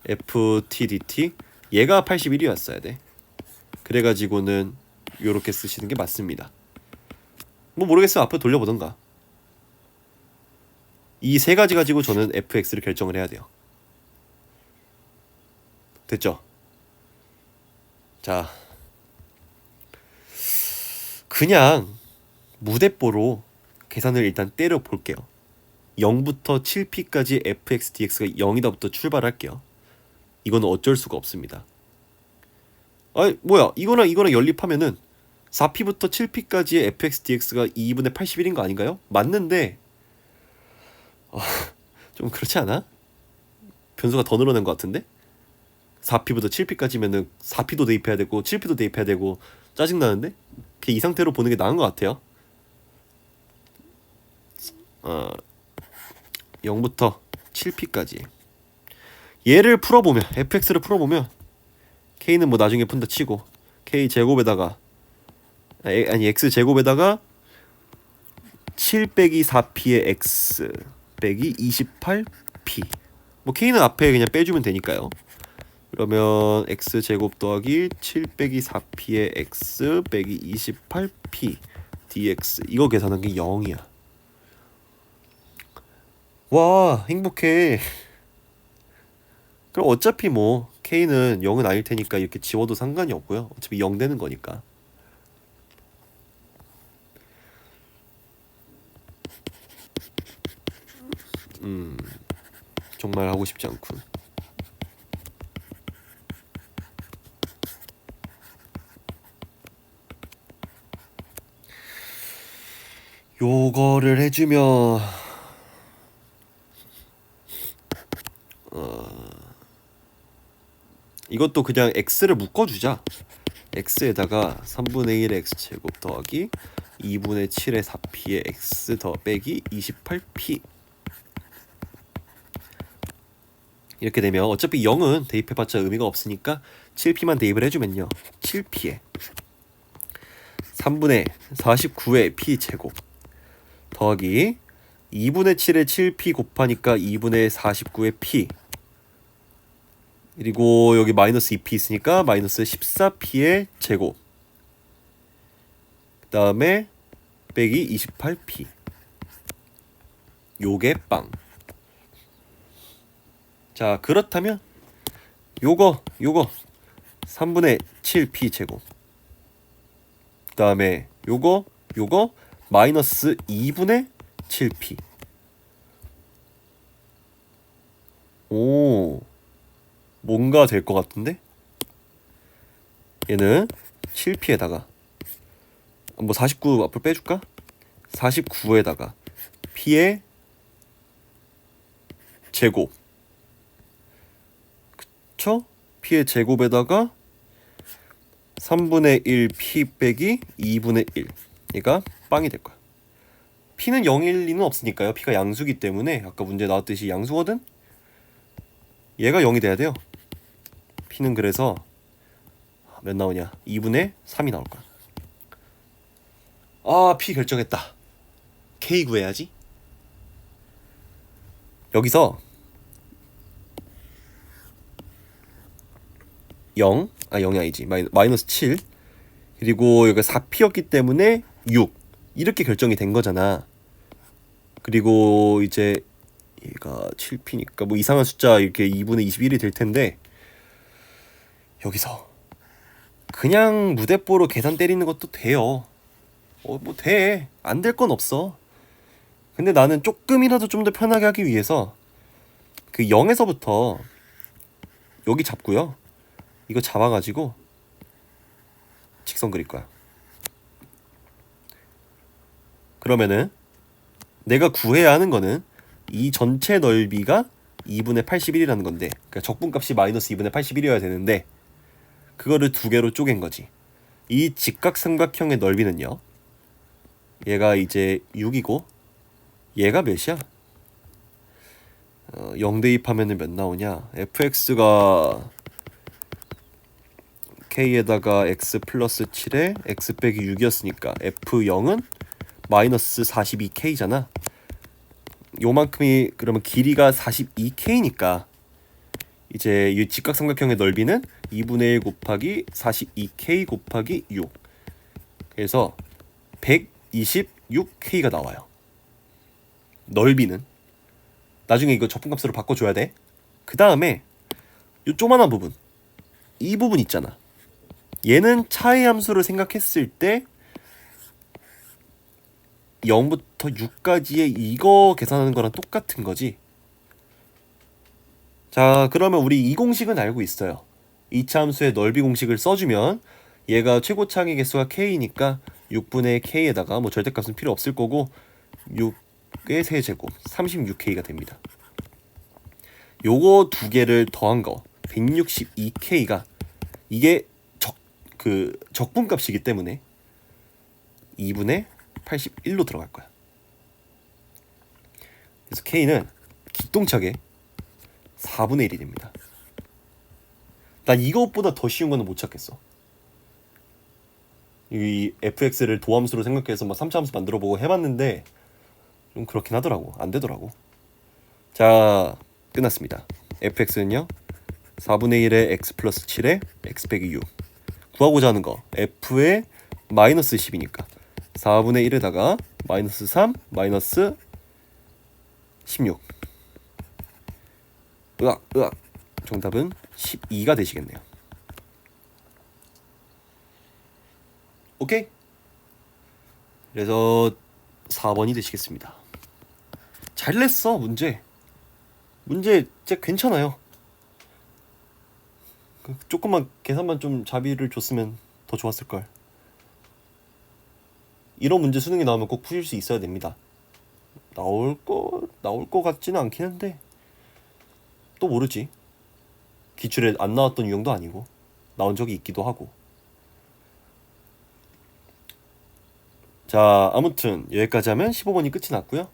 ft dt 얘가 81이었어야 돼. 그래가지고는 요렇게 쓰시는 게 맞습니다. 뭐 모르겠어요. 앞으로 돌려보던가. 이 세 가지 가지고 저는 fx를 결정을 해야 돼요. 됐죠? 자, 그냥 무대뽀로 계산을 일단 때려 볼게요. 0부터 7p까지 fx dx가 0이다부터 출발할게요. 이거는 어쩔 수가 없습니다. 아이 뭐야, 이거랑 연립하면은 4p부터 7p까지의 fx dx가 2분의 81인 거 아닌가요? 맞는데 좀 그렇지 않아? 변수가 더 늘어난 것 같은데? 4p부터 7p까지면은 4p도 대입해야 되고 7p도 대입해야 되고 짜증나는데? 이 상태로 보는 게 나은 것 같아요. 0부터 7p까지 얘를 풀어보면, fx를 풀어보면 k는 뭐 나중에 푼다 치고 k 제곱에다가 아니 x 제곱에다가 7 빼기 4p의 x 빼기 28p, 뭐 k는 앞에 그냥 빼주면 되니까요. 그러면 x 제곱 더하기 7 빼기 4p의 x 빼기 28p dx, 이거 계산한 게 0이야. 와, 행복해. 그럼 어차피 뭐 K는 0은 아닐 테니까 이렇게 지워도 상관이 없고요. 어차피 0 되는 거니까. 정말 하고 싶지 않군. 요거를 해주면 이것도 그냥 x를 묶어주자. x에다가 3분의 1의 x제곱 더하기 2분의 7의 4p의 x 더 빼기 28p. 이렇게 되면 어차피 0은 대입해봤자 의미가 없으니까 7p만 대입을 해주면요, 7p에 3분의 49의 p제곱 더하기 2분의 7의 7p 곱하니까 2분의 49의 p, 그리고 여기 마이너스 2p 있으니까 마이너스 14p의 제곱, 그 다음에 빼기 28p. 요게 빵. 자, 그렇다면 요거 3분의 7p 제곱, 그 다음에 요거 마이너스 2분의 7p. 오, 뭔가 될 것 같은데? 얘는 7p에다가 뭐 49 앞으로 빼줄까? 49에다가 p의 제곱, 그쵸? p의 제곱에다가 3분의 1 p 빼기 2분의 1. 얘가 빵이 될 거야. p는 0일 리는 없으니까요. p가 양수기 때문에 아까 문제 나왔듯이 양수거든? 얘가 0이 돼야 돼요. p는 그래서 몇 나오냐? 2분의 3이 나올 거야. 아, p 결정했다. k 구해야지. 여기서 0, 0이 아니지. 마이너스 7, 그리고 여기가 4p였기 때문에 6. 이렇게 결정이 된 거잖아. 그리고 이제 얘가 7p니까 뭐 이상한 숫자 이렇게 2분의 21이 될 텐데, 여기서 그냥 무대뽀로 계산 때리는 것도 돼요. 뭐 돼. 안 될 건 없어. 근데 나는 조금이라도 좀 더 편하게 하기 위해서 그 0에서부터 여기 잡고요. 이거 잡아가지고 직선 그릴 거야. 그러면은 내가 구해야 하는 거는 이 전체 넓이가 2분의 81이라는 건데, 그러니까 적분값이 마이너스 2분의 81이어야 되는데 그거를 두 개로 쪼갠 거지. 이 직각삼각형의 넓이는요, 얘가 이제 6이고 얘가 몇이야? 0 대입하면은 몇 나오냐? fx가 k에다가 x 플러스 7에 x 빼기 6이었으니까 f0은 마이너스 42k잖아. 요만큼이 그러면 길이가 42k니까 이제 이 직각삼각형의 넓이는 2분의 1 곱하기 42k 곱하기 6. 그래서 126k가 나와요. 넓이는. 나중에 이거 적분값으로 바꿔줘야 돼. 그 다음에 이 조만한 부분, 이 부분 있잖아. 얘는 차의 함수를 생각했을 때 0부터 6까지의 이거 계산하는 거랑 똑같은 거지. 자, 그러면 우리 이 공식은 알고 있어요. 2차 함수의 넓이 공식을 써주면 얘가 최고차항의 개수가 k니까 6분의 k에다가 뭐 절대값은 필요 없을 거고 6의 세제곱 36k가 됩니다. 요거 두 개를 더한 거 162k가 이게 적분값이기 때문에 2분의 81로 들어갈 거야. 그래서 k는 기똥차게 4분의 1이 됩니다. 난 이것보다 더 쉬운 거는 못 찾겠어. 이 fx를 도함수로 생각해서 막 3차 함수 만들어보고 해봤는데 좀 그렇긴 하더라고. 안 되더라고. 자, 끝났습니다. fx는요 4분의 1의 x 플러스 7에 x 빼기 6. 구하고자 하는 거 f의 마이너스 10이니까 4분의 1에다가 마이너스 3 마이너스 16. 으악. 정답은 12가 되시겠네요. 오케이? 그래서 4번이 되시겠습니다. 잘 냈어. 문제 진짜 괜찮아요. 조금만 계산만 좀 자비를 줬으면 더 좋았을걸. 이런 문제 수능에 나오면 꼭 푸실 수 있어야 됩니다. 나올 거 같지는 않긴 한데 또 모르지. 기출에 안 나왔던 유형도 아니고 나온 적이 있기도 하고. 자, 아무튼 여기까지 하면 15번이 끝이 났고요.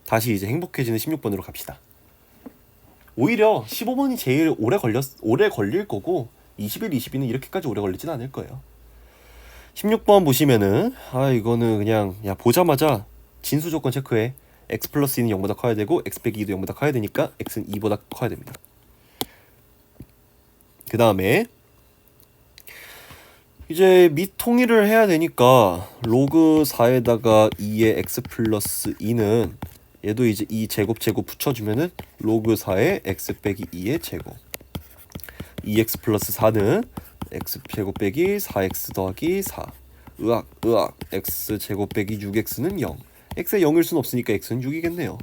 다시 이제 행복해지는 16번으로 갑시다. 오히려 15번이 제일 오래 걸릴 거고 21, 22는 이렇게까지 오래 걸리진 않을 거예요. 16번 보시면은 이거는 그냥 보자마자 진수 조건 체크해. x 플러스 2는 0보다 커야 되고 x 빼기 2도 0보다 커야 되니까 x는 2보다 커야 됩니다. 그 다음에 이제 밑통일을 해야 되니까 로그 4에다가 2의 x 플러스 2는 얘도 이제 2 제곱 붙여주면은 로그 4의 x 빼기 2의 제곱 2x 플러스 4는 x 제곱 빼기 4x 더하기 4 으악 x 제곱 빼기 6x는 0 x에 0일 순 없으니까 x는 6이겠네요.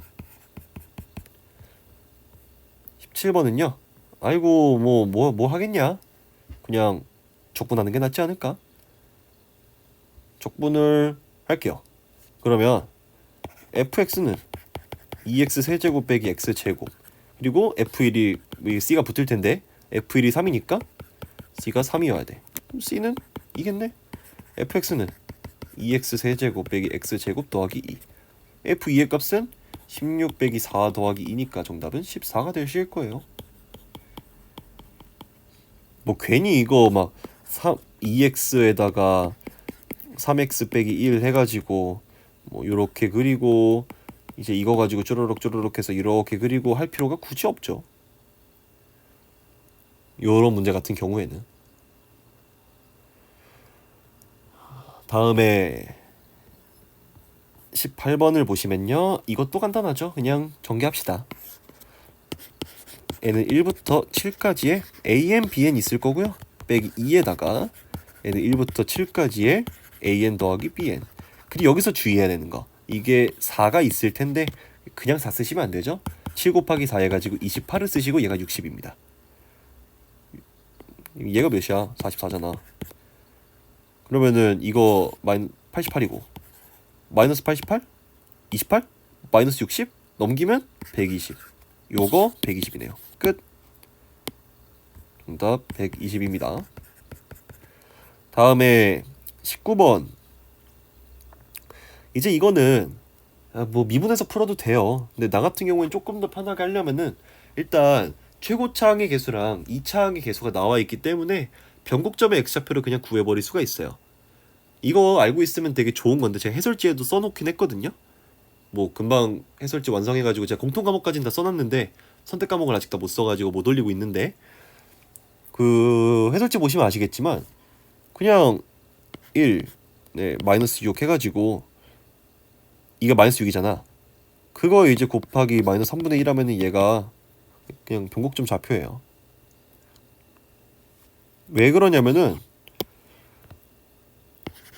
17번은요 아이고 뭐 하겠냐, 그냥 적분하는 게 낫지 않을까? 적분을 할게요. 그러면 fx는 2x 세제곱 빼기 x 제곱 그리고 f1이 c가 붙을 텐데 f1이 3이니까 c가 3이어야 돼. 그럼 c는 이겠네. fx는 2x 세제곱 빼기 x 제곱 더하기 2 f2의 값은 16 빼기 4 더하기 2니까 정답은 14가 되실 거예요. 뭐 괜히 이거 막 2x에다가 3x 빼기 1 해가지고 뭐 요렇게 그리고 이제 이거 가지고 쪼르륵 해서 이렇게 그리고 할 필요가 굳이 없죠. 요런 문제 같은 경우에는. 다음에 18번을 보시면요 이것도 간단하죠. 그냥 전개합시다. n은 1부터 7까지의 an, bn 있을 거고요. 빼기 2에다가 n은 1부터 7까지의 an 더하기 bn. 그리고 여기서 주의해야 되는 거, 이게 4가 있을 텐데 그냥 4 쓰시면 안 되죠. 7 곱하기 4 해가지고 28을 쓰시고 얘가 60입니다. 얘가 몇이야? 44잖아. 그러면은 이거 88이고 마이너스 88? 28? 마이너스 60? 넘기면 120. 요거 120이네요. 끝. 정답 120입니다. 다음에 19번. 이제 이거는 뭐 미분해서 풀어도 돼요. 근데 나 같은 경우엔 조금 더 편하게 하려면은 일단 최고차항의 개수랑 2차항의 개수가 나와 있기 때문에 변곡점의 x좌표를 그냥 구해버릴 수가 있어요. 이거 알고 있으면 되게 좋은 건데 제가 해설지에도 써놓긴 했거든요. 뭐 금방 해설지 완성해가지고 제가 공통 과목까지는 다 써놨는데 선택 과목을 아직 다 못 써가지고 못 올리고 있는데, 그 해설지 보시면 아시겠지만 그냥 1 마이너스 6 해가지고 이가 마이너스 6이잖아. 그거 이제 곱하기 마이너스 3분의 1 하면은 얘가 그냥 변곡점 좌표예요. 왜 그러냐면은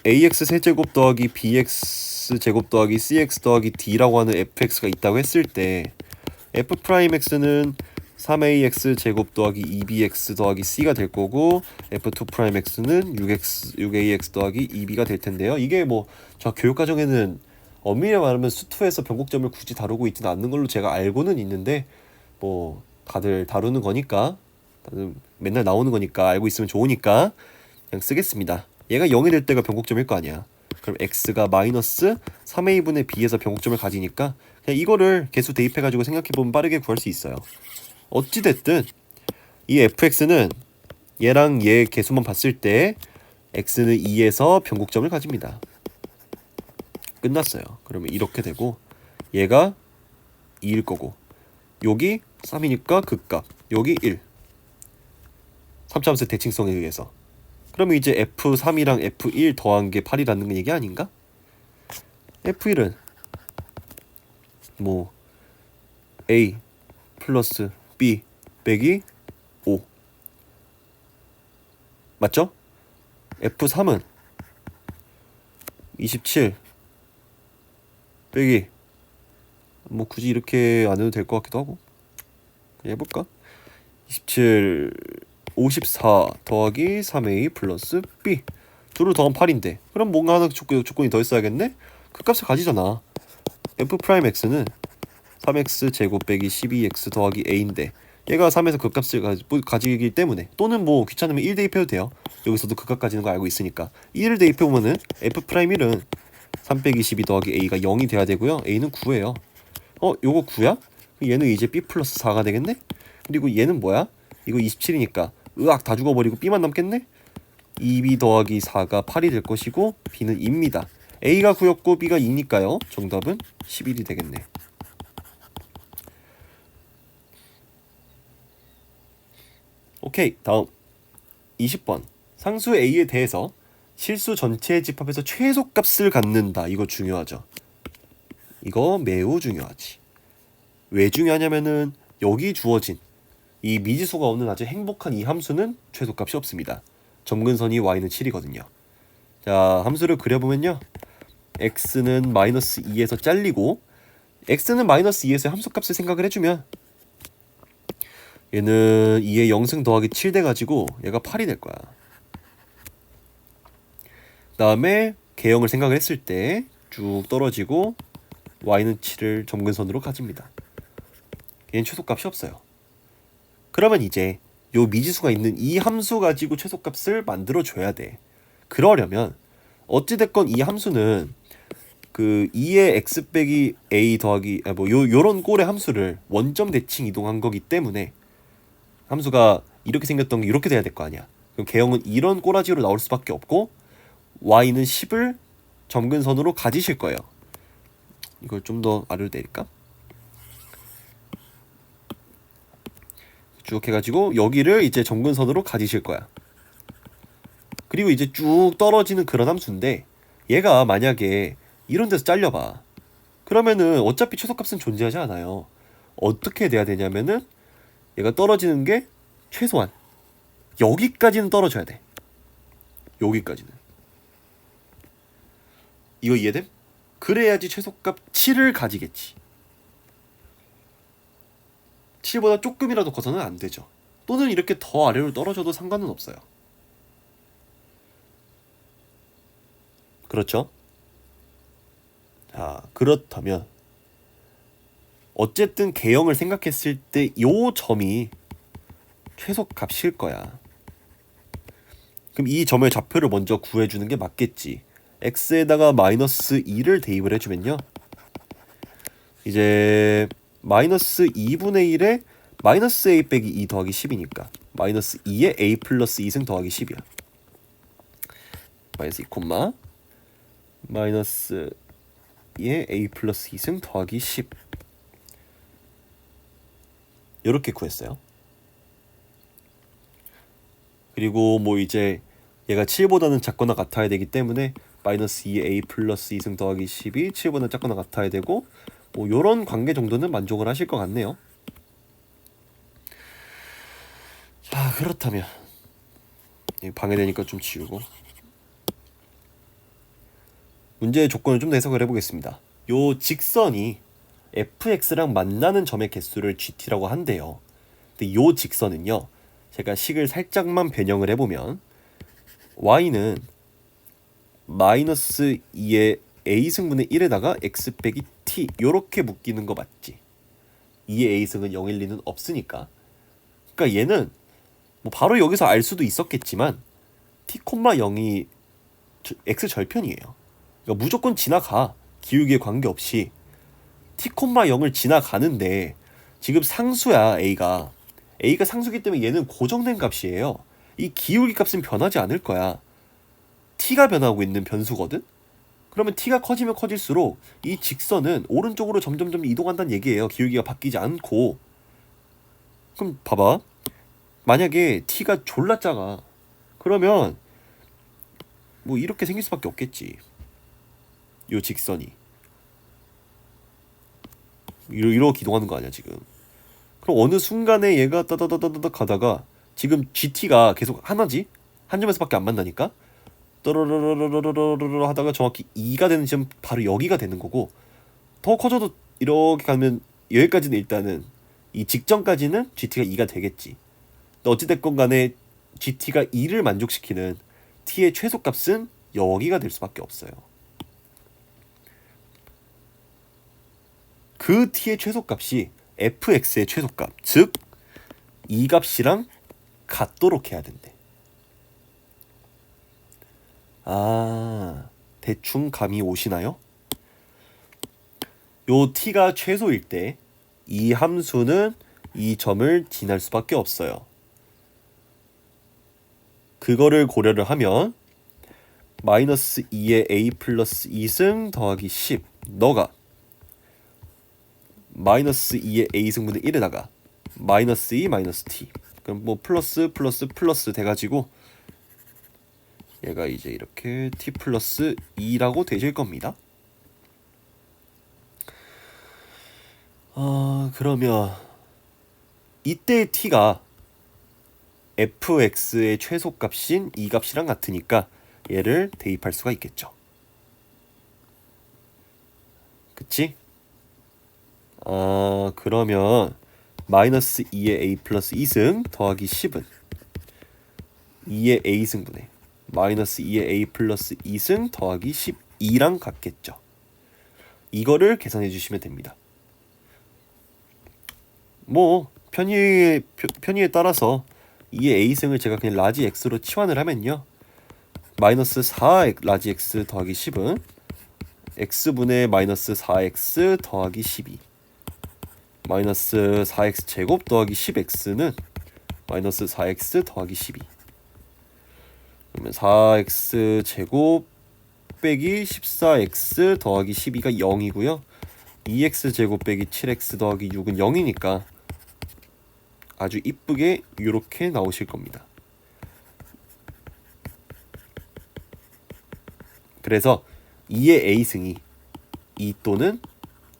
ax 세제곱 더하기 bx 제곱 더하기 cx 더하기 d라고 하는 fx가 있다고 했을 때 f'x는 3ax 제곱 더하기 2bx 더하기 c가 될 거고 f2'x는 6ax 더하기 2b가 될 텐데요. 이게 뭐 저 교육과정에는 엄밀히 말하면 수투에서 변곡점을 굳이 다루고 있지는 않는 걸로 제가 알고는 있는데, 뭐 다들 다루는 거니까, 다들 맨날 나오는 거니까 알고 있으면 좋으니까 그냥 쓰겠습니다. 얘가 0이 될 때가 변곡점일 거 아니야. 그럼 x가 마이너스 3a분의 b에서 변곡점을 가지니까 그냥 이거를 개수 대입해가지고 생각해보면 빠르게 구할 수 있어요. 어찌됐든 이 fx는 얘랑 얘 개수만 봤을 때 x는 2에서 변곡점을 가집니다. 끝났어요. 그러면 이렇게 되고 얘가 2일 거고 여기 3이니까 극값, 여기 1. 3차함수 대칭성에 의해서. 그러면 이제 F3이랑 F1 더한 게 8이라는 얘기 아닌가? F1은 뭐 A 플러스 B 빼기 5 맞죠? F3은 27 빼기 뭐 굳이 이렇게 안 해도 될 것 같기도 하고 그냥 해볼까? 27 54 더하기 3a 플러스 b 둘을 더하면 8인데 그럼 뭔가 하나 조건이 더 있어야겠네? 그 값을 가지잖아. f'x는 3x 제곱 빼기 12x 더하기 a인데 얘가 3에서 그 값을 가지기 때문에 또는 뭐 귀찮으면 1 대입해도 돼요. 여기서도 그 값 가지는 거 알고 있으니까 1을 대입해보면은 f'1은 3 빼기 12 더하기 a가 0이 돼야 되고요. a는 9예요. 요거 9야? 얘는 이제 b 플러스 4가 되겠네? 그리고 얘는 뭐야? 이거 27이니까 으악 다 죽어버리고 b만 남겠네? 2b 더하기 4가 8이 될 것이고 b는 2입니다. a가 9였고 b가 2니까요. 정답은 11이 되겠네. 오케이, 다음 20번. 상수 a에 대해서 실수 전체의 집합에서 최소값을 갖는다. 이거 중요하죠. 이거 매우 중요하지. 왜 중요하냐면은 여기 주어진 이 미지수가 없는 아주 행복한 이 함수는 최소값이 없습니다. 점근선이 y는 7이거든요. 자, 함수를 그려보면요. x는 마이너스 2에서 잘리고 x는 마이너스 2에서 함수값을 생각을 해주면 얘는 2의 0승 더하기 7 돼가지고 얘가 8이 될 거야. 그 다음에 개형을 생각을 했을 때 쭉 떨어지고 y는 7을 점근선으로 가집니다. 얘는 최소값이 없어요. 그러면 이제 요 미지수가 있는 이 함수 가지고 최소값을 만들어줘야 돼. 그러려면 어찌됐건 이 함수는 그 2의 x 빼기 a 더하기 요런 꼴의 함수를 원점 대칭 이동한 거기 때문에 함수가 이렇게 생겼던 게 이렇게 돼야 될 거 아니야. 그럼 개형은 이런 꼬라지로 나올 수밖에 없고 y는 10을 점근선으로 가지실 거예요. 이걸 좀 더 아래로 내릴까? 쭉 해가지고 여기를 이제 점근선으로 가지실 거야. 그리고 이제 쭉 떨어지는 그런 함수인데 얘가 만약에 이런 데서 잘려봐. 그러면은 어차피 최소값은 존재하지 않아요. 어떻게 돼야 되냐면은 얘가 떨어지는 게 최소한 여기까지는 떨어져야 돼. 여기까지는. 이거 이해됨? 그래야지 최소값 7을 가지겠지. 7보다 조금이라도 커서는 안 되죠. 또는 이렇게 더 아래로 떨어져도 상관은 없어요. 그렇죠? 자, 그렇다면 어쨌든 개형을 생각했을 때 요 점이 최소값일 거야. 그럼 이 점의 좌표를 먼저 구해주는 게 맞겠지. x에다가 마이너스 2를 대입을 해주면요. 이제 마이너스 2분의 1에 마이너스 a 빼기 2 더하기 10이니까 마이너스 2에 a 플러스 2승 더하기 10이야. 마이너스 2 콤마 마이너스 2에 a 플러스 2승 더하기 10 이렇게 구했어요. 그리고 뭐 이제 얘가 7보다는 작거나 같아야 되기 때문에 마이너스 2에 a 플러스 2승 더하기 10이 7보다 작거나 같아야 되고 뭐 요런 관계 정도는 만족을 하실 것 같네요. 자, 그렇다면 방해되니까 좀 지우고 문제의 조건을 좀 더 해석을 해보겠습니다. 요 직선이 fx랑 만나는 점의 개수를 gt라고 한대요. 근데 요 직선은요, 제가 식을 살짝만 변형을 해보면 y는 마이너스 2의 a승분의 1에다가 x 빼기 t 요렇게 묶이는 거 맞지? 2의 a승은 0일 리는 없으니까. 그러니까 얘는 뭐 바로 여기서 알 수도 있었겠지만 t, 0이 x 절편이에요. 그러니까 무조건 지나가. 기울기에 관계없이 t, 0을 지나가는데 지금 상수야 a가 상수기 때문에 얘는 고정된 값이에요. 이 기울기 값은 변하지 않을 거야. t가 변하고 있는 변수거든. 그러면 t가 커지면 커질수록 이 직선은 오른쪽으로 점점점 이동한다는 얘기예요. 기울기가 바뀌지 않고. 그럼 봐봐. 만약에 t가 졸라 작아. 그러면 뭐 이렇게 생길 수밖에 없겠지. 요 직선이 이러고 기동하는 거 아니야 지금. 그럼 어느 순간에 얘가 따다다다다 가다가 지금 GT가 계속 하나지? 한 점에서밖에 안 만나니까 떠르르르르르르르 하다가 정확히 2가 되는 지점 바로 여기가 되는 거고, 더 커져도 이렇게 가면 여기까지는 일단은 이 직전까지는 GT가 2가 되겠지. 근데 어찌됐건 간에 GT가 2를 만족시키는 T의 최소값은 여기가 될 수밖에 없어요. 그 T의 최소값이 fx의 최소값, 즉 이 값이랑 같도록 해야 된대. 아, 대충 감이 오시나요? 요 t가 최소일 때 이 함수는 이 점을 지날 수밖에 없어요. 그거를 고려를 하면 마이너스 2의 a 플러스 2승 더하기 10, 너가 마이너스 2의 a승분의 1에다가 마이너스 2 마이너스 t, 그럼 뭐 플러스 플러스 플러스 돼가지고 얘가 이제 이렇게 t 플러스 2라고 되실 겁니다. 그러면 이때 t가 fx의 최소값인 이 값이랑 같으니까 얘를 대입할 수가 있겠죠. 그치? 그러면 마이너스 2의 a 플러스 2승 더하기 10은 2의 a승분의 마이너스 2의 a 플러스 2승 더하기 12랑 같겠죠. 이거를 계산해 주시면 됩니다. 뭐 편의에 따라서 2의 a승을 제가 그냥 라지 x로 치환을 하면요, 마이너스 4 라지 x 더하기 10은 x분의 마이너스 4x 더하기 12, 마이너스 4x 제곱 더하기 10x는 마이너스 4x 더하기 12, 그러면 4x 제곱 빼기 14x 더하기 12가 0이고요 2x 제곱 빼기 7x 더하기 6은 0이니까 아주 이쁘게 이렇게 나오실 겁니다. 그래서 2의 a승이 2 또는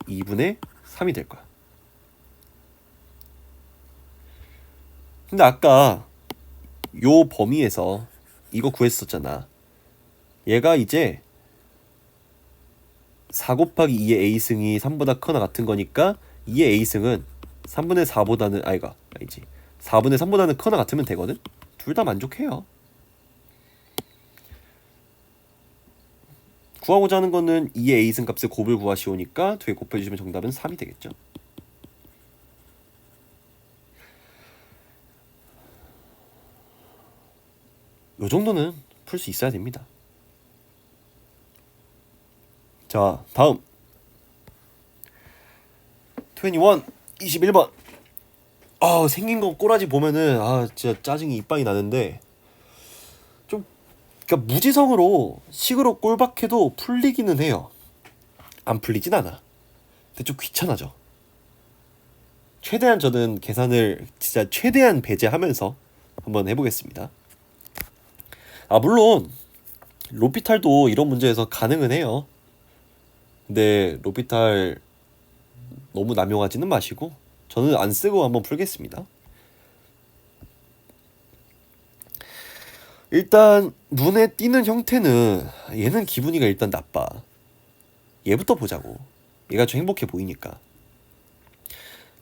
2분의 3이 될 거야. 근데 아까 요 범위에서 이거 구했었잖아. 얘가 이제 4 곱하기 2의 a승이 3보다 크거나 같은 거니까 2의 a승은 3분의 4보다는 아니지 4분의 3보다는 크거나 같으면 되거든. 둘 다 만족해요. 구하고자 하는 거는 2의 a승 값의 곱을 구하시오니까 뒤에 곱해주시면 정답은 3이 되겠죠. 요 정도는 풀 수 있어야 됩니다. 자, 다음 21번 생긴 거 꼬라지 보면은 진짜 짜증이 이빨이 나는데 좀 그러니까 무지성으로 식으로 꼴박해도 풀리기는 해요. 안 풀리진 않아. 근데 좀 귀찮아져. 최대한 저는 계산을 진짜 최대한 배제하면서 한번 해보겠습니다. 물론 로피탈도 이런 문제에서 가능은 해요. 근데 로피탈 너무 남용하지는 마시고 저는 안 쓰고 한번 풀겠습니다. 일단 눈에 띄는 형태는 얘는 기분이가 일단 나빠. 얘부터 보자고. 얘가 좀 행복해 보이니까.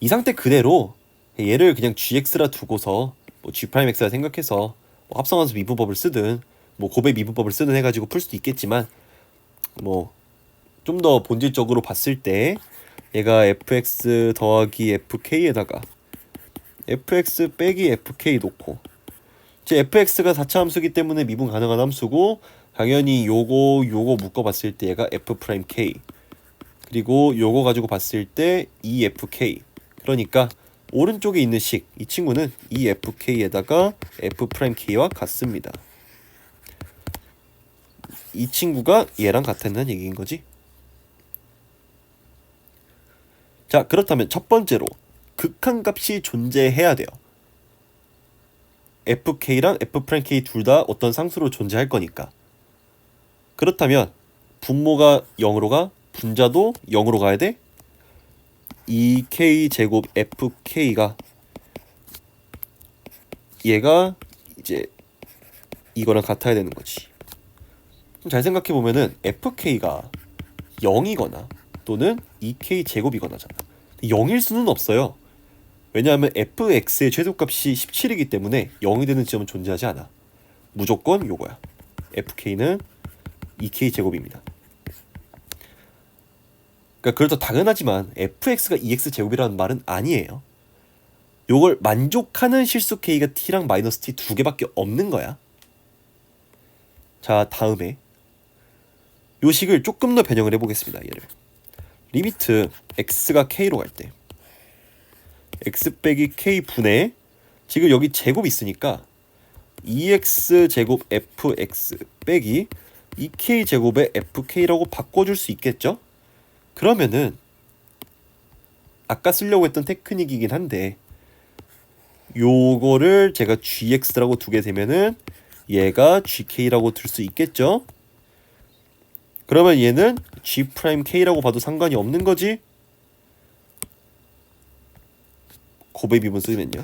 이 상태 그대로 얘를 그냥 gx라 두고서 뭐 g'x라 생각해서 뭐 합성함수 미분법을 쓰든 뭐 곱의 미분법을 쓰든 해가지고 풀 수도 있겠지만 뭐 좀 더 본질적으로 봤을 때 얘가 fx 더하기 fk에다가 fx 빼기 fk 놓고 제 fx가 4차 함수기 때문에 미분 가능한 함수고 당연히 요거 묶어봤을 때 얘가 f'k 그리고 요거 가지고 봤을 때 efk 그러니까 오른쪽에 있는 식 이 친구는 efk에다가 f'k와 같습니다. 이 친구가 얘랑 같다는 얘기인 거지. 자, 그렇다면 첫 번째로 극한값이 존재해야 돼요. fk랑 f'k 둘 다 어떤 상수로 존재할 거니까. 그렇다면 분모가 0으로 가, 분자도 0으로 가야 돼? 2k 제곱 fk가 얘가 이제 이거랑 같아야 되는 거지. 잘 생각해 보면은 fk가 0이거나 또는 2k 제곱이거나잖아. 0일 수는 없어요. 왜냐하면 fx의 최소값이 17이기 때문에 0이 되는 지점은 존재하지 않아. 무조건 요거야. fk는 2k 제곱입니다. 그러니까 그래도 당연하지만 fx가 2x 제곱이라는 말은 아니에요. 요걸 만족하는 실수 k가 t랑 마이너스 t 두 개밖에 없는 거야. 자, 다음에 요 식을 조금 더 변형을 해보겠습니다. 얘를 리미트 x가 k로 갈 때 x 빼기 k 분의 지금 여기 제곱 있으니까 2x 제곱 fx 빼기 2k 제곱의 fk라고 바꿔줄 수 있겠죠? 그러면은 아까 쓰려고 했던 테크닉이긴 한데 요거를 제가 gx라고 두게 되면은 얘가 gk라고 둘 수 있겠죠? 그러면 얘는 g'k라고 봐도 상관이 없는 거지? 곱의 비분 쓰면요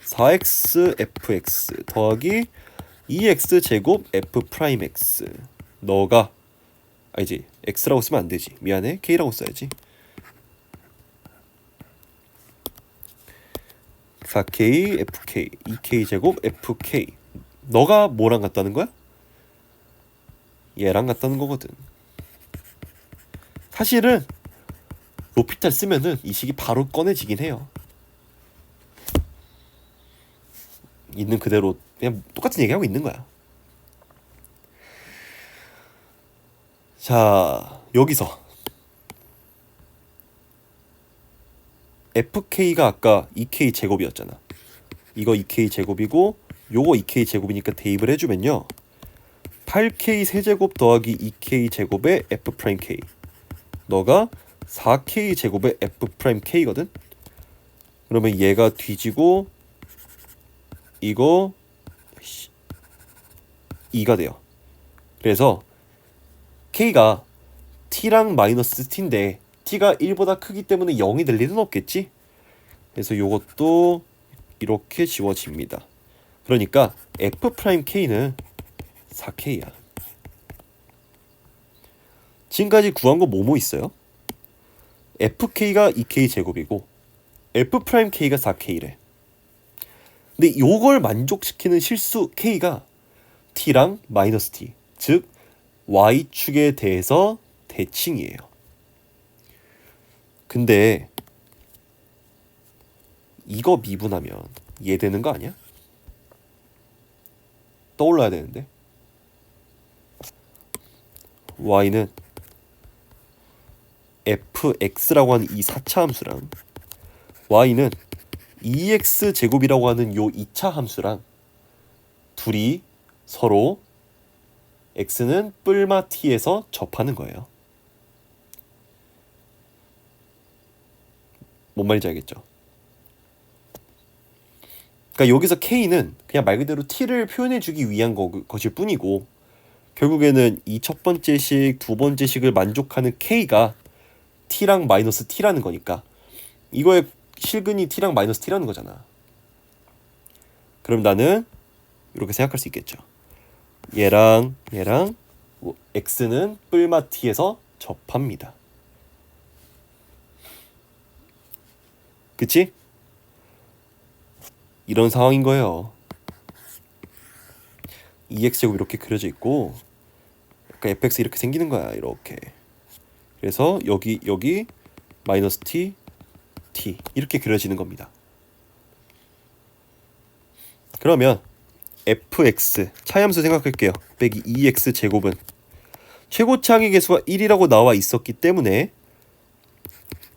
4x fx 더하기 2x 제곱 f'x 너가 아니지 x라고 쓰면 안 되지 미안해 k라고 써야지 4k fk 2k 제곱 fk 너가 뭐랑 같다는 거야? 얘랑 같다는 거거든. 사실은 로피탈 쓰면은 이 식이 바로 꺼내지긴 해요. 있는 그대로 그냥 똑같은 얘기하고 있는 거야. 자, 여기서 fk가 아까 2k 제곱이었잖아. 이거 2k 제곱이고 요거 2k 제곱이니까 대입을 해주면요 8k 세제곱 더하기 2k 제곱의 f'k 너가 4k 제곱의 f'k거든. 그러면 얘가 뒤지고 이거 2가 돼요. 그래서 k가 t랑 마이너스 t인데 t가 1보다 크기 때문에 0이 될 일은 없겠지? 그래서 요것도 이렇게 지워집니다. 그러니까 f'k는 4k야. 지금까지 구한 거 뭐뭐 있어요? fk가 2k 제곱이고 f'k가 4k래. 근데 요걸 만족시키는 실수 k가 t랑 마이너스 t, 즉 y축에 대해서 대칭이에요. 근데 이거 미분하면 얘 되는 거 아니야? 떠올라야 되는데 y는 fx라고 하는 이 4차 함수랑 y는 2x 제곱이라고 하는 요 2차 함수랑 둘이 서로 x는 뿔마 t에서 접하는 거예요. 뭔 말인지 알겠죠? 그러니까 여기서 k는 그냥 말 그대로 t를 표현해주기 위한 것일 뿐이고 결국에는 이 첫 번째 식, 두 번째 식을 만족하는 k가 t랑 마이너스 t라는 거니까 이거의 실근이 t랑 마이너스 t라는 거잖아. 그럼 나는 이렇게 생각할 수 있겠죠. 얘랑 x는 뿔마 t에서 접합니다. 그치? 이런 상황인 거예요. 2x제곱 이렇게 그려져 있고 그러니까 fx 이렇게 생기는 거야. 이렇게. 그래서 여기 마이너스 t 이렇게 그려지는 겁니다. 그러면 fx 차함수 생각할게요. 빼기 2x 제곱은 최고차항의 개수가 1이라고 나와 있었기 때문에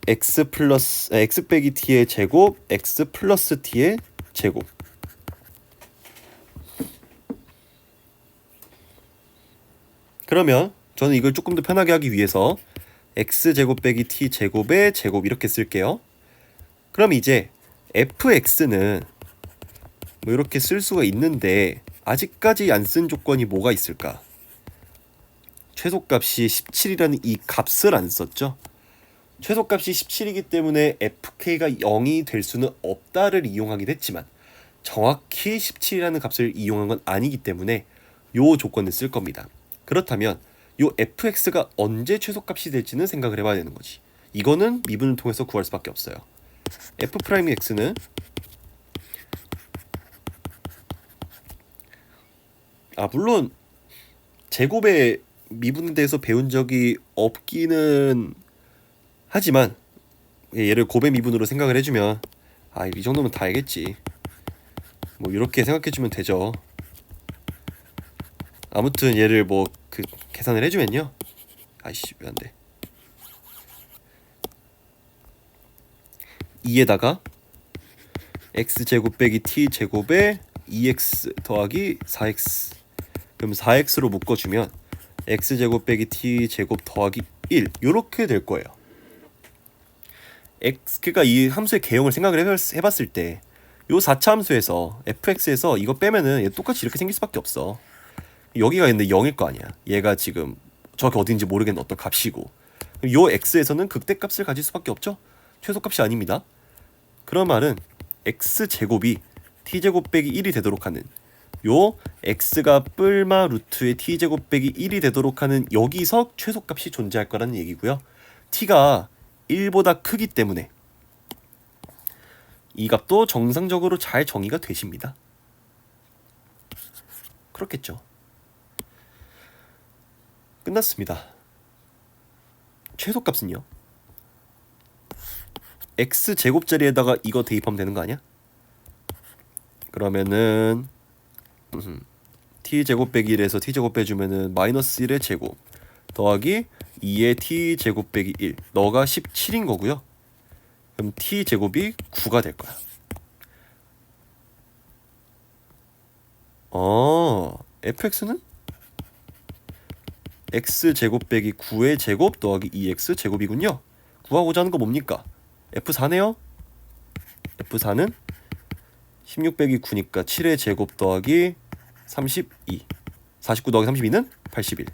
x 빼기 t의 제곱 x 플러스 t의 제곱 그러면 저는 이걸 조금 더 편하게 하기 위해서 x제곱 빼기 t제곱의 제곱 이렇게 쓸게요. 그럼 이제 fx는 뭐 이렇게 쓸 수가 있는데 아직까지 안 쓴 조건이 뭐가 있을까? 최소값이 17이라는 이 값을 안 썼죠. 최소값이 17이기 때문에 fk가 0이 될 수는 없다를 이용하긴 했지만 정확히 17이라는 값을 이용한 건 아니기 때문에 요 조건을 쓸 겁니다. 그렇다면 요 fx가 언제 최소값이 될지는 생각을 해봐야 되는 거지. 이거는 미분을 통해서 구할 수밖에 없어요. f'x는 물론 제곱의 미분에 대해서 배운 적이 없기는 하지만 얘를 곱의 미분으로 생각을 해주면 이 정도면 다 알겠지. 뭐 이렇게 생각해주면 되죠. 아무튼 얘를 뭐 그 계산을 해주면요. 아이씨 왜 안돼. 2에다가 x제곱 빼기 t제곱에 2x 더하기 4x, 그럼 4x로 묶어주면 x제곱 빼기 t제곱 더하기 1 요렇게 될 거예요. 그러니까 이 함수의 개형을 생각을 해봤을 때 요 4차 함수에서 fx에서 이거 빼면은 얘 똑같이 이렇게 생길 수밖에 없어. 여기가 근데 0일 거 아니야. 얘가 지금 저기 어딘지 모르겠는 어떤 값이고, 요 x에서는 극대값을 가질 수밖에 없죠. 최소값이 아닙니다. 그런 말은 x제곱이 t제곱 빼기 1이 되도록 하는 요 x가 뿔마 루트의 t제곱 빼기 1이 되도록 하는 여기서 최소값이 존재할 거라는 얘기고요. t가 1보다 크기 때문에 이 값도 정상적으로 잘 정의가 되십니다. 그렇겠죠. 끝났습니다. 최소값은요? x제곱자리에다가 이거 대입하면 되는 거 아니야? 그러면은 t제곱 빼기 1에서 t제곱 빼주면은 마이너스 1의 제곱 더하기 2의 t제곱 빼기 1, 너가 17인 거고요. 그럼 t제곱이 9가 될 거야. fx는 x제곱 빼기 9의 제곱 더하기 2x 제곱이군요. 구하고자 하는 거 뭡니까? f4네요. f4는 16 빼기 9니까 7의 제곱 더하기 32, 49 더하기 32는 81.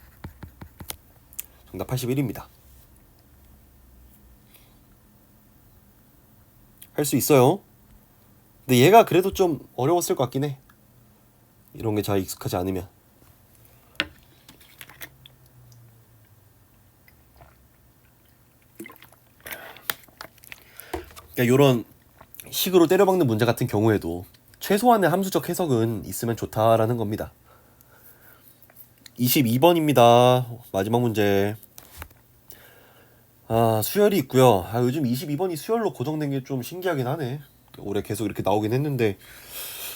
정답 81입니다. 할 수 있어요. 근데 얘가 그래도 좀 어려웠을 것 같긴 해. 이런 게 잘 익숙하지 않으면. 그러니까 이런 식으로 때려박는 문제 같은 경우에도 최소한의 함수적 해석은 있으면 좋다라는 겁니다. 22번입니다. 마지막 문제. 수열이 있고요. 요즘 22번이 수열로 고정된 게 좀 신기하긴 하네. 올해 계속 이렇게 나오긴 했는데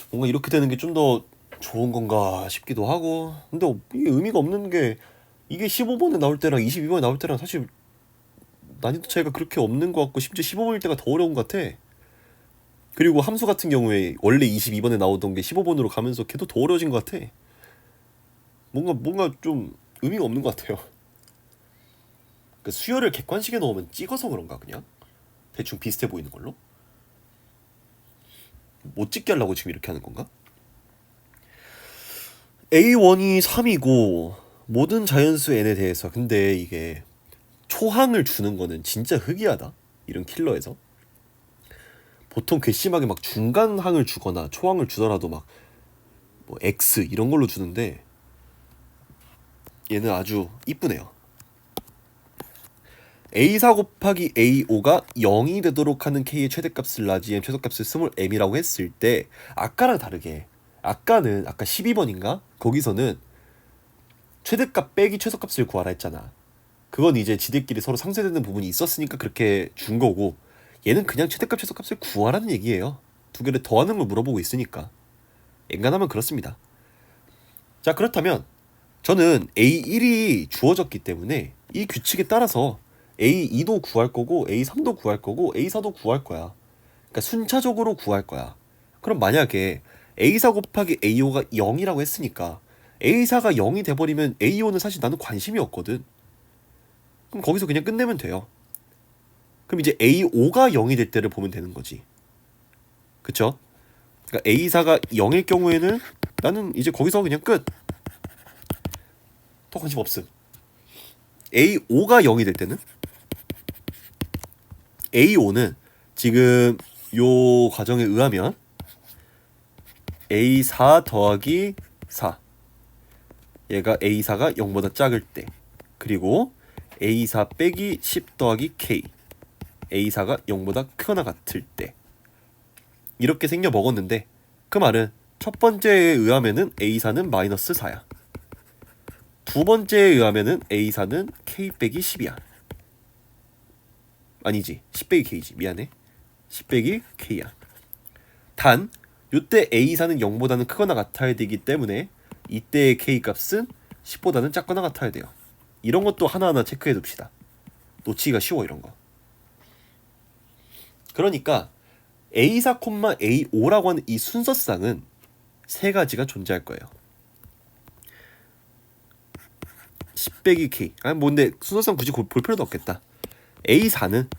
뭔가 이렇게 되는 게 좀 더 좋은 건가 싶기도 하고. 근데 이게 의미가 없는 게 이게 15번에 나올 때랑 22번에 나올 때랑 사실 난이도 차이가 그렇게 없는 것 같고, 심지어 15번일 때가 더 어려운 것 같아. 그리고 함수 같은 경우에 원래 22번에 나오던 게 15번으로 가면서 걔도 더 어려워진 것 같아. 뭔가 좀 의미가 없는 것 같아요. 그러니까 수열을 객관식에 넣으면 찍어서 그런가, 그냥 대충 비슷해 보이는 걸로 못 찍게 하려고 지금 이렇게 하는 건가? A1이 3이고 모든 자연수 n에 대해서, 근데 이게 초항을 주는 거는 진짜 특이하다. 이런 킬러에서 보통 괘씸하게 막 중간항을 주거나 초항을 주더라도 막 뭐 x 이런 걸로 주는데 얘는 아주 이쁘네요. A4 곱하기 A5가 0이 되도록 하는 K의 최대값을 라지 M, 최소값을 스몰 m이라고 했을 때 아까랑 다르게, 아까는 아까 12번인가? 거기서는 최대값 빼기 최소값을 구하라 했잖아. 그건 이제 지들끼리 서로 상쇄되는 부분이 있었으니까 그렇게 준 거고, 얘는 그냥 최대값 최소값을 구하라는 얘기예요. 두 개를 더하는 걸 물어보고 있으니까. 엔간하면 그렇습니다. 자, 그렇다면 저는 A1이 주어졌기 때문에 이 규칙에 따라서 A2도 구할 거고 A3도 구할 거고 A4도 구할 거야. 그러니까 순차적으로 구할 거야. 그럼 만약에 A4 곱하기 A5가 0이라고 했으니까 A4가 0이 돼버리면 A5는 사실 나는 관심이 없거든. 그럼 거기서 그냥 끝내면 돼요. 그럼 이제 A5가 0이 될 때를 보면 되는 거지. 그쵸? 그러니까 A4가 0일 경우에는 나는 이제 거기서 그냥 끝. 더 관심 없음. A5가 0이 될 때는 A5는 지금 요 과정에 의하면 A4 더하기 4, 얘가 A4가 0보다 작을 때, 그리고 A4 빼기 10 더하기 K, A4가 0보다 크거나 같을 때, 이렇게 생겨 먹었는데, 그 말은 첫 번째에 의하면은 A4는 마이너스 4야. 두 번째에 의하면은 A4는 K 빼기 10이야. 아니지, 10 빼기 K지. 미안해. 10 빼기 K야. 단 요때 A4는 0보다는 크거나 같아야 되기 때문에 이때의 K 값은 10보다는 작거나 같아야 돼요. 이런 것도 하나하나 체크해 둡시다. 놓치기가 쉬워 이런 거. 그러니까 A4, A5라고 하는 이 순서쌍은 세 가지가 존재할 거예요. 10 빼기 K. 아니 뭔데 순서쌍 굳이 볼 필요도 없겠다. A4는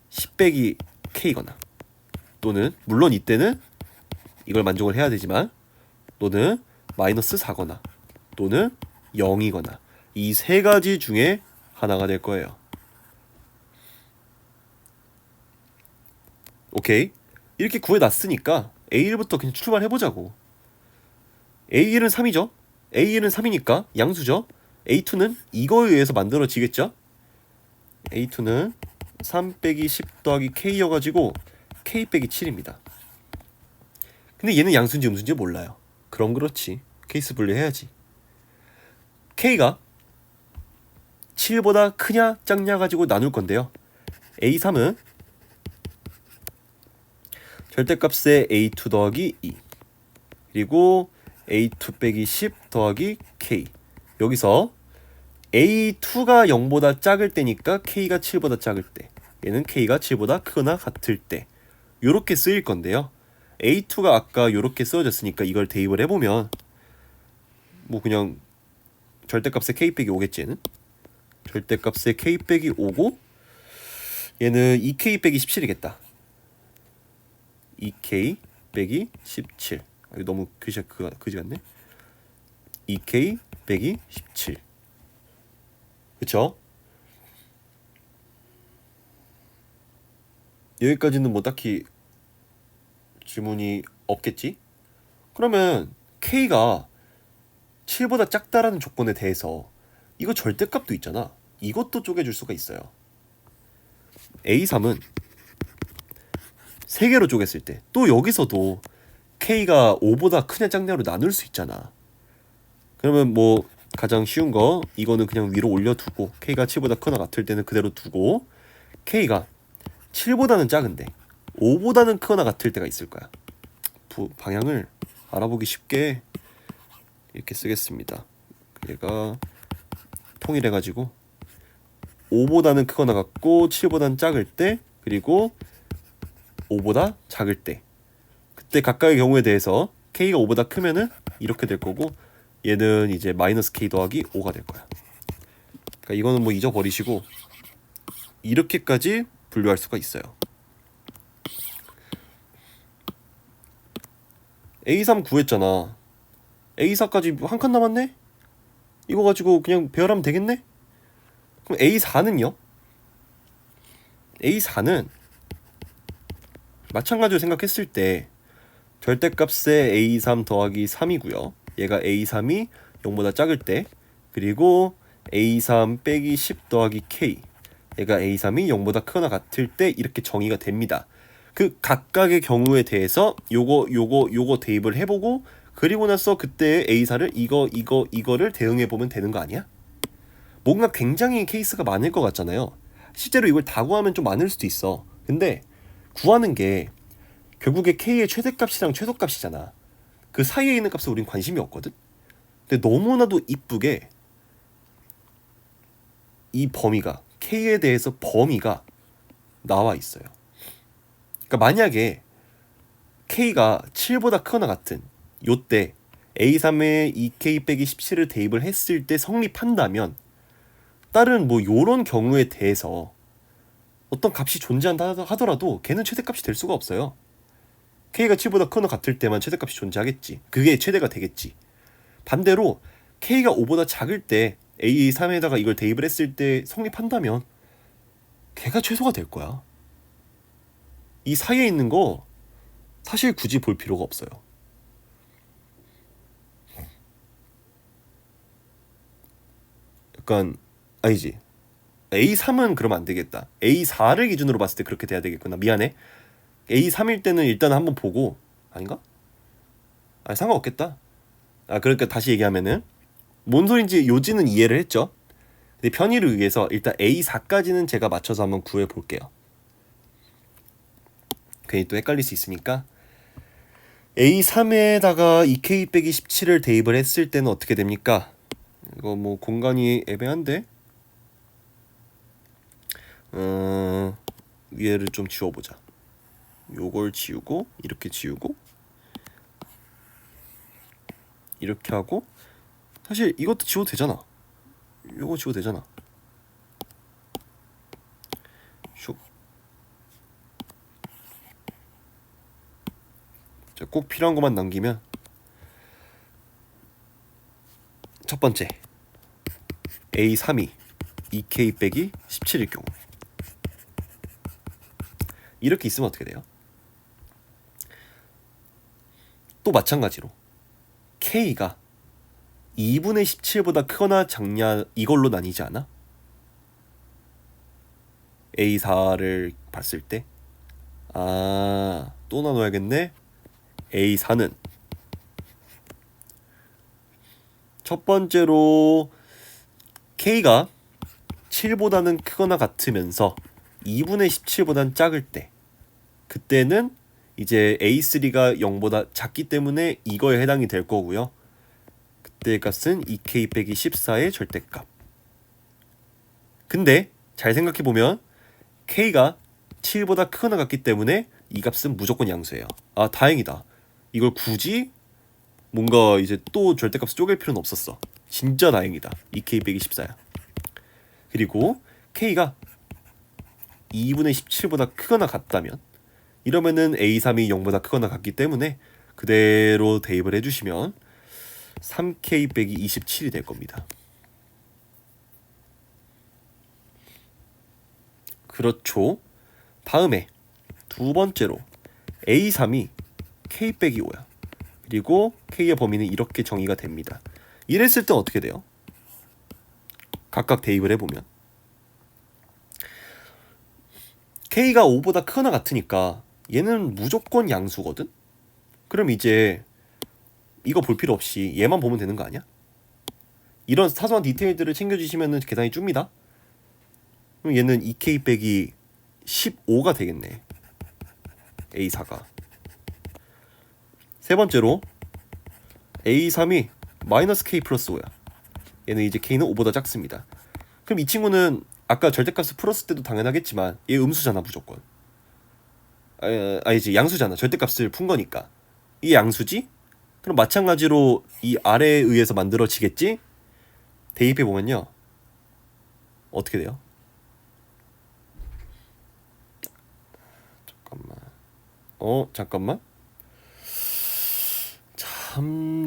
10 빼기 K거나, 또는 물론 이때는 이걸 만족을 해야 되지만, 또는 마이너스 4거나, 또는 0이거나, 이 세 가지 중에 하나가 될 거예요. 오케이? 이렇게 구해놨으니까 A1부터 그냥 출발해보자고. A1은 3이죠? A1은 3이니까 양수죠? A2는 이거에 의해서 만들어지겠죠? A2는 3 빼기 10 더하기 K여가지고 K 빼기 7입니다. 근데 얘는 양수인지 음수인지 몰라요. 그럼 그렇지. 케이스 분류해야지. K가 7보다 크냐 작냐 가지고 나눌 건데요. A3은 절대값의 A2 더하기 2, 그리고 A2 빼기 10 더하기 K. 여기서 A2가 0보다 작을 때니까 K가 7보다 작을 때, 얘는 K가 7보다 크거나 같을 때, 요렇게 쓰일 건데요. A2가 아까 요렇게 쓰여졌으니까 이걸 대입을 해보면 뭐 그냥 절대값의 K 빼기 5겠지. 얘는 절대값의 K 빼기 5고, 얘는 2K 빼기 17이겠다. 2K 빼기 17. 아, 이거 너무 그지 같네. 2K 빼기 17. 그쵸? 여기까지는 뭐 딱히 질문이 없겠지? 그러면 K가 7보다 작다라는 조건에 대해서 이거 절대값도 있잖아. 이것도 쪼개줄 수가 있어요. A3은 3개로 쪼갰을 때 또 여기서도 K가 5보다 크냐 작냐로 나눌 수 있잖아. 그러면 뭐 가장 쉬운 거 이거는 그냥 위로 올려두고, K가 7보다 크거나 같을 때는 그대로 두고, K가 7보다는 작은데 5보다는 크거나 같을 때가 있을 거야. 방향을 알아보기 쉽게 이렇게 쓰겠습니다. 얘가 통일해가지고 5보다는 크거나 같고 7보다는 작을 때, 그리고 5보다 작을 때, 그때 각각의 경우에 대해서 K가 5보다 크면은 이렇게 될 거고, 얘는 이제 마이너스 K 더하기 5가 될 거야. 그러니까 이거는 뭐 잊어버리시고 이렇게까지 분류할 수가 있어요. A3 구했잖아. A4까지 한 칸 남았네? 이거 가지고 그냥 배열하면 되겠네? 그럼 A4는요? A4는 마찬가지로 생각했을 때 절대값의 A3 더하기 3이고요. 얘가 A3이 0보다 작을 때, 그리고 A3 빼기 10 더하기 K, 얘가 A3이 0보다 크거나 같을 때, 이렇게 정의가 됩니다. 그 각각의 경우에 대해서 요거 대입을 해보고, 그리고 나서 그때 A4를 이거를 대응해보면 되는 거 아니야? 뭔가 굉장히 케이스가 많을 것 같잖아요. 실제로 이걸 다 구하면 좀 많을 수도 있어. 근데 구하는 게 결국에 K의 최대값이랑 최소값이잖아. 그 사이에 있는 값에 우린 관심이 없거든. 근데 너무나도 이쁘게 이 범위가, K에 대해서 범위가 나와 있어요. 그러니까 만약에 K가 7보다 크거나 같은 요때 A3에 2K 빼기 17을 대입을 했을 때 성립한다면, 다른 뭐 요런 경우에 대해서 어떤 값이 존재한다 하더라도 걔는 최대값이 될 수가 없어요. K가 7보다 크거나 같을 때만 최대값이 존재하겠지. 그게 최대가 되겠지. 반대로 K가 5보다 작을 때 A3에다가 이걸 대입을 했을 때 성립한다면 걔가 최소가 될 거야. 이 사이에 있는 거 사실 굳이 볼 필요가 없어요. 약간 아니지. A3은 그러면 안 되겠다. A4를 기준으로 봤을 때 그렇게 돼야 되겠구나. 미안해. A3일 때는 일단 한번 보고 아닌가? 아 상관없겠다. 아 그러니까 다시 얘기하면은 뭔 소린지 요지는 이해를 했죠. 근데 편의를 위해서 일단 A4까지는 제가 맞춰서 한번 구해 볼게요. 괜히 또 헷갈릴 수 있으니까. A3에다가 2K 빼기 17을 대입을 했을 때는 어떻게 됩니까? 이거 뭐 공간이 애매한데? 위에를 좀 지워보자. 요걸 지우고 이렇게 지우고 이렇게 하고 사실 이것도 지워도 되잖아. 요거 지워도 되잖아. 슉. 자, 꼭 필요한 것만 남기면 첫 번째 A3이 2K 빼기 17일 경우 이렇게 있으면 어떻게 돼요? 또 마찬가지로 K가 2분의 17보다 크거나 작냐 이걸로 나뉘지 않아? A4를 봤을 때 또 나눠야겠네. A4는 첫 번째로 K가 7보다는 크거나 같으면서 2분의 17보다는 작을 때 그때는 이제 A3가 0보다 작기 때문에 이거에 해당이 될 거고요. 그때 값은 2K 빼기 14의 절대값. 근데 잘 생각해보면 K가 7보다 크거나 같기 때문에 이 값은 무조건 양수예요. 아 다행이다. 이걸 굳이 뭔가 이제 또 절대값을 쪼갤 필요는 없었어. 진짜 다행이다. 2K 빼기 14야. 그리고 K가 2분의 17보다 크거나 같다면 이러면은 A3이 0보다 크거나 같기 때문에 그대로 대입을 해주시면 3K 빼기 27이 될 겁니다. 그렇죠. 다음에 두 번째로 A3이 K 빼기 5야. 그리고 K의 범위는 이렇게 정의가 됩니다. 이랬을 때 어떻게 돼요? 각각 대입을 해보면 K가 5보다 크거나 같으니까 얘는 무조건 양수거든? 그럼 이제 이거 볼 필요 없이 얘만 보면 되는 거 아니야? 이런 사소한 디테일들을 챙겨주시면 계산이 줍니다. 그럼 얘는 2K 빼기 15가 되겠네. A4가. 세 번째로 A3이 마이너스 K 플러스 5야. 얘는 이제 K는 5보다 작습니다. 그럼 이 친구는 아까 절대값을 풀었을 때도 당연하겠지만 얘 음수잖아 무조건. 아니지 양수잖아. 절대값을 푼 거니까. 이게 양수지? 그럼 마찬가지로 이 아래에 의해서 만들어지겠지? 대입해보면요. 어떻게 돼요? 잠깐만.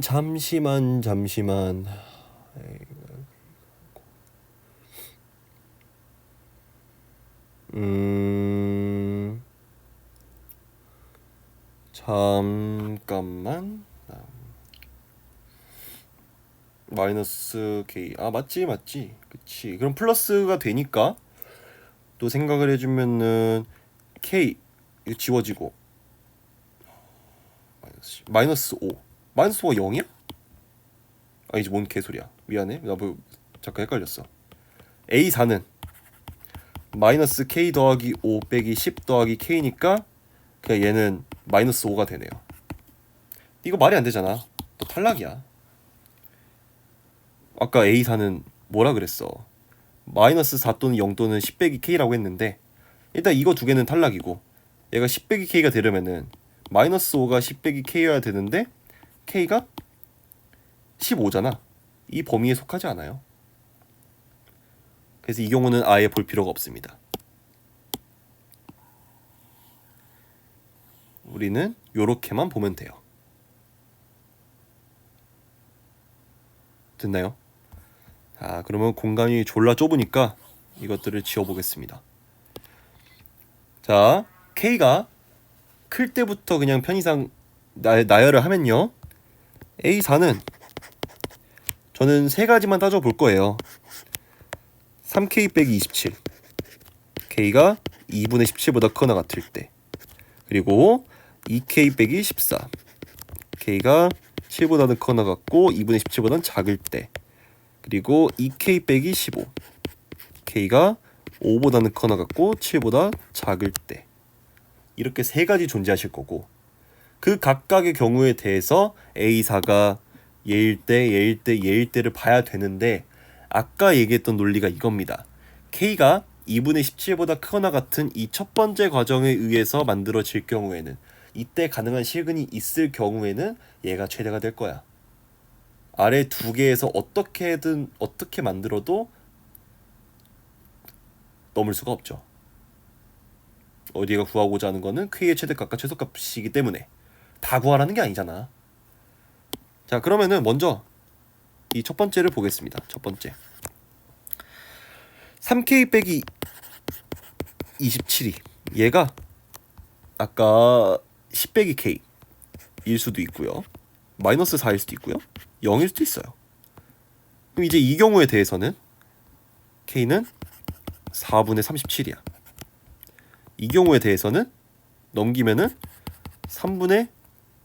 잠시만. 잠깐만. 마이너스 K. 맞지. 그치. 그럼 플러스가 되니까 또 생각을 해주면은 K 이거 지워지고 마이너스 5. 마이너스 5가 0이야? 아니지 뭔 개소리야. 미안해. 나 뭐 잠깐 헷갈렸어. A4는 마이너스 K 더하기 5 빼기 10 더하기 K니까 그냥 얘는 마이너스 5가 되네요. 이거 말이 안 되잖아. 또 탈락이야. 아까 A4는 뭐라 그랬어? 마이너스 4 또는 0 또는 10 빼기 K라고 했는데 일단 이거 두 개는 탈락이고 얘가 10 빼기 K가 되려면은 마이너스 5가 10 빼기 K여야 되는데 K가 15잖아. 이 범위에 속하지 않아요. 그래서 이 경우는 아예 볼 필요가 없습니다. 우리는 요렇게만 보면 돼요. 됐나요? 그러면 공간이 졸라 좁으니까 이것들을 지워보겠습니다. 자, K가 클 때부터 그냥 편의상 나열을 하면요. A4는 저는 세 가지만 따져볼 거예요. 3K 빼기 27. K가 2분의 17보다 크거나 같을 때. 그리고 2K 빼기 14. K가 7보다는 크거나 같고 2분의 17보다는 작을 때. 그리고 2K 빼기 15. K가 5보다는 크거나 같고 7보다 작을 때. 이렇게 세 가지 존재하실 거고, 그 각각의 경우에 대해서 A4가 얘일 때, 얘일 때, 얘일 때를 봐야 되는데, 아까 얘기했던 논리가 이겁니다. K가 2분의 17보다 크거나 같은 이 첫 번째 과정에 의해서 만들어질 경우에는, 이때 가능한 실근이 있을 경우에는 얘가 최대가 될 거야. 아래 두 개에서 어떻게든 어떻게 만들어도 넘을 수가 없죠. 어디가 구하고자 하는 거는 K의 최대값과 최소값이기 때문에 다 구하라는 게 아니잖아. 자, 그러면은 먼저 이 첫 번째를 보겠습니다. 첫 번째 3K 빼기 27이 얘가 아까 10 빼기 K 일 수도 있고요, 마이너스 4일 수도 있고요, 0일 수도 있어요. 그럼 이제 이 경우에 대해서는 K는 4분의 37이야. 이 경우에 대해서는 넘기면은 3분의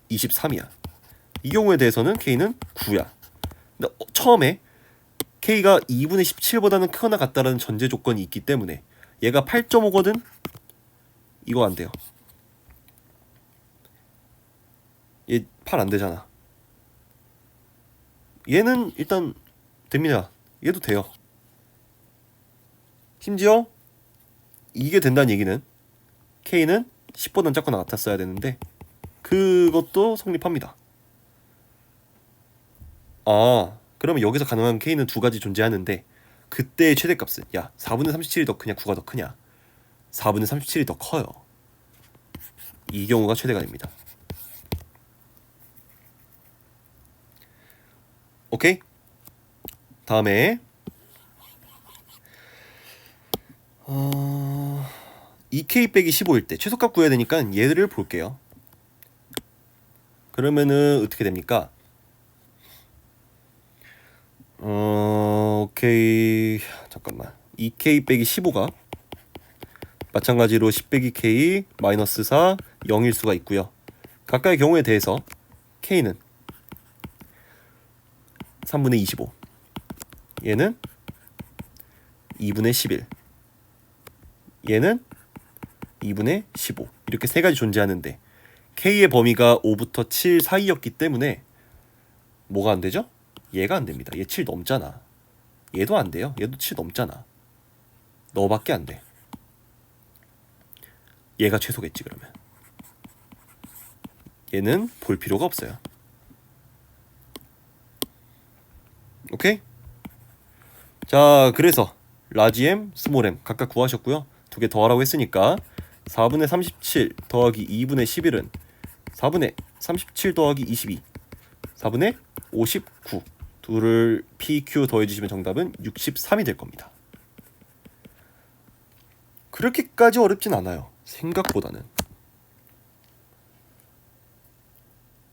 23이야. 이 경우에 대해서는 K는 9야. 근데 처음에 K가 2분의 17보다는 크거나 같다라는 전제 조건이 있기 때문에 얘가 8.5거든? 이거 안 돼요. 얘 8 안 되잖아. 얘는 일단 됩니다. 얘도 돼요. 심지어 이게 된다는 얘기는 K는 10보다는 작거나 같았어야 되는데 그것도 성립합니다. 아, 그러면 여기서 가능한 K는 두 가지 존재하는데, 그때의 최대값은 야 4분의 37이 더 크냐 9가 더 크냐, 4분의 37이 더 커요. 이 경우가 최대가 됩니다. 오케이? 다음에 2K 빼기 15일 때 최소값 구해야 되니까 얘를 볼게요. 그러면은 어떻게 됩니까? 오케이, 잠깐만. 2K 빼기 15가 마찬가지로 10 빼기 K 마이너스 4 0일 수가 있고요. 각각의 경우에 대해서 K는 3분의 25, 얘는 2분의 11, 얘는 2분의 15, 이렇게 세 가지 존재하는데 K의 범위가 5부터 7 사이였기 때문에 뭐가 안 되죠? 얘가 안 됩니다. 얘 7 넘잖아. 얘도 안 돼요. 얘도 7 넘잖아. 너밖에 안 돼. 얘가 최소겠지 그러면. 얘는 볼 필요가 없어요. 오케이? 자, 그래서 라지 M, 스몰 M 각각 구하셨고요. 두 개 더하라고 했으니까 4분의 37 더하기 2분의 11은 4분의 37 더하기 22, 4분의 59. 둘을 PQ 더해주시면 정답은 63이 될 겁니다. 그렇게까지 어렵진 않아요. 생각보다는.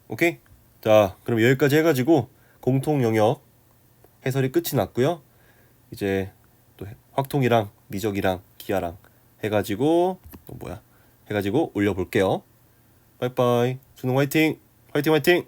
오케이? 자, 그럼 여기까지 해가지고 공통 영역 해설이 끝이 났고요. 이제 또 확통이랑 미적이랑 기하랑 해가지고 또 뭐야? 해가지고 올려볼게요. 빠이빠이. 수능 화이팅! 화이팅 화이팅!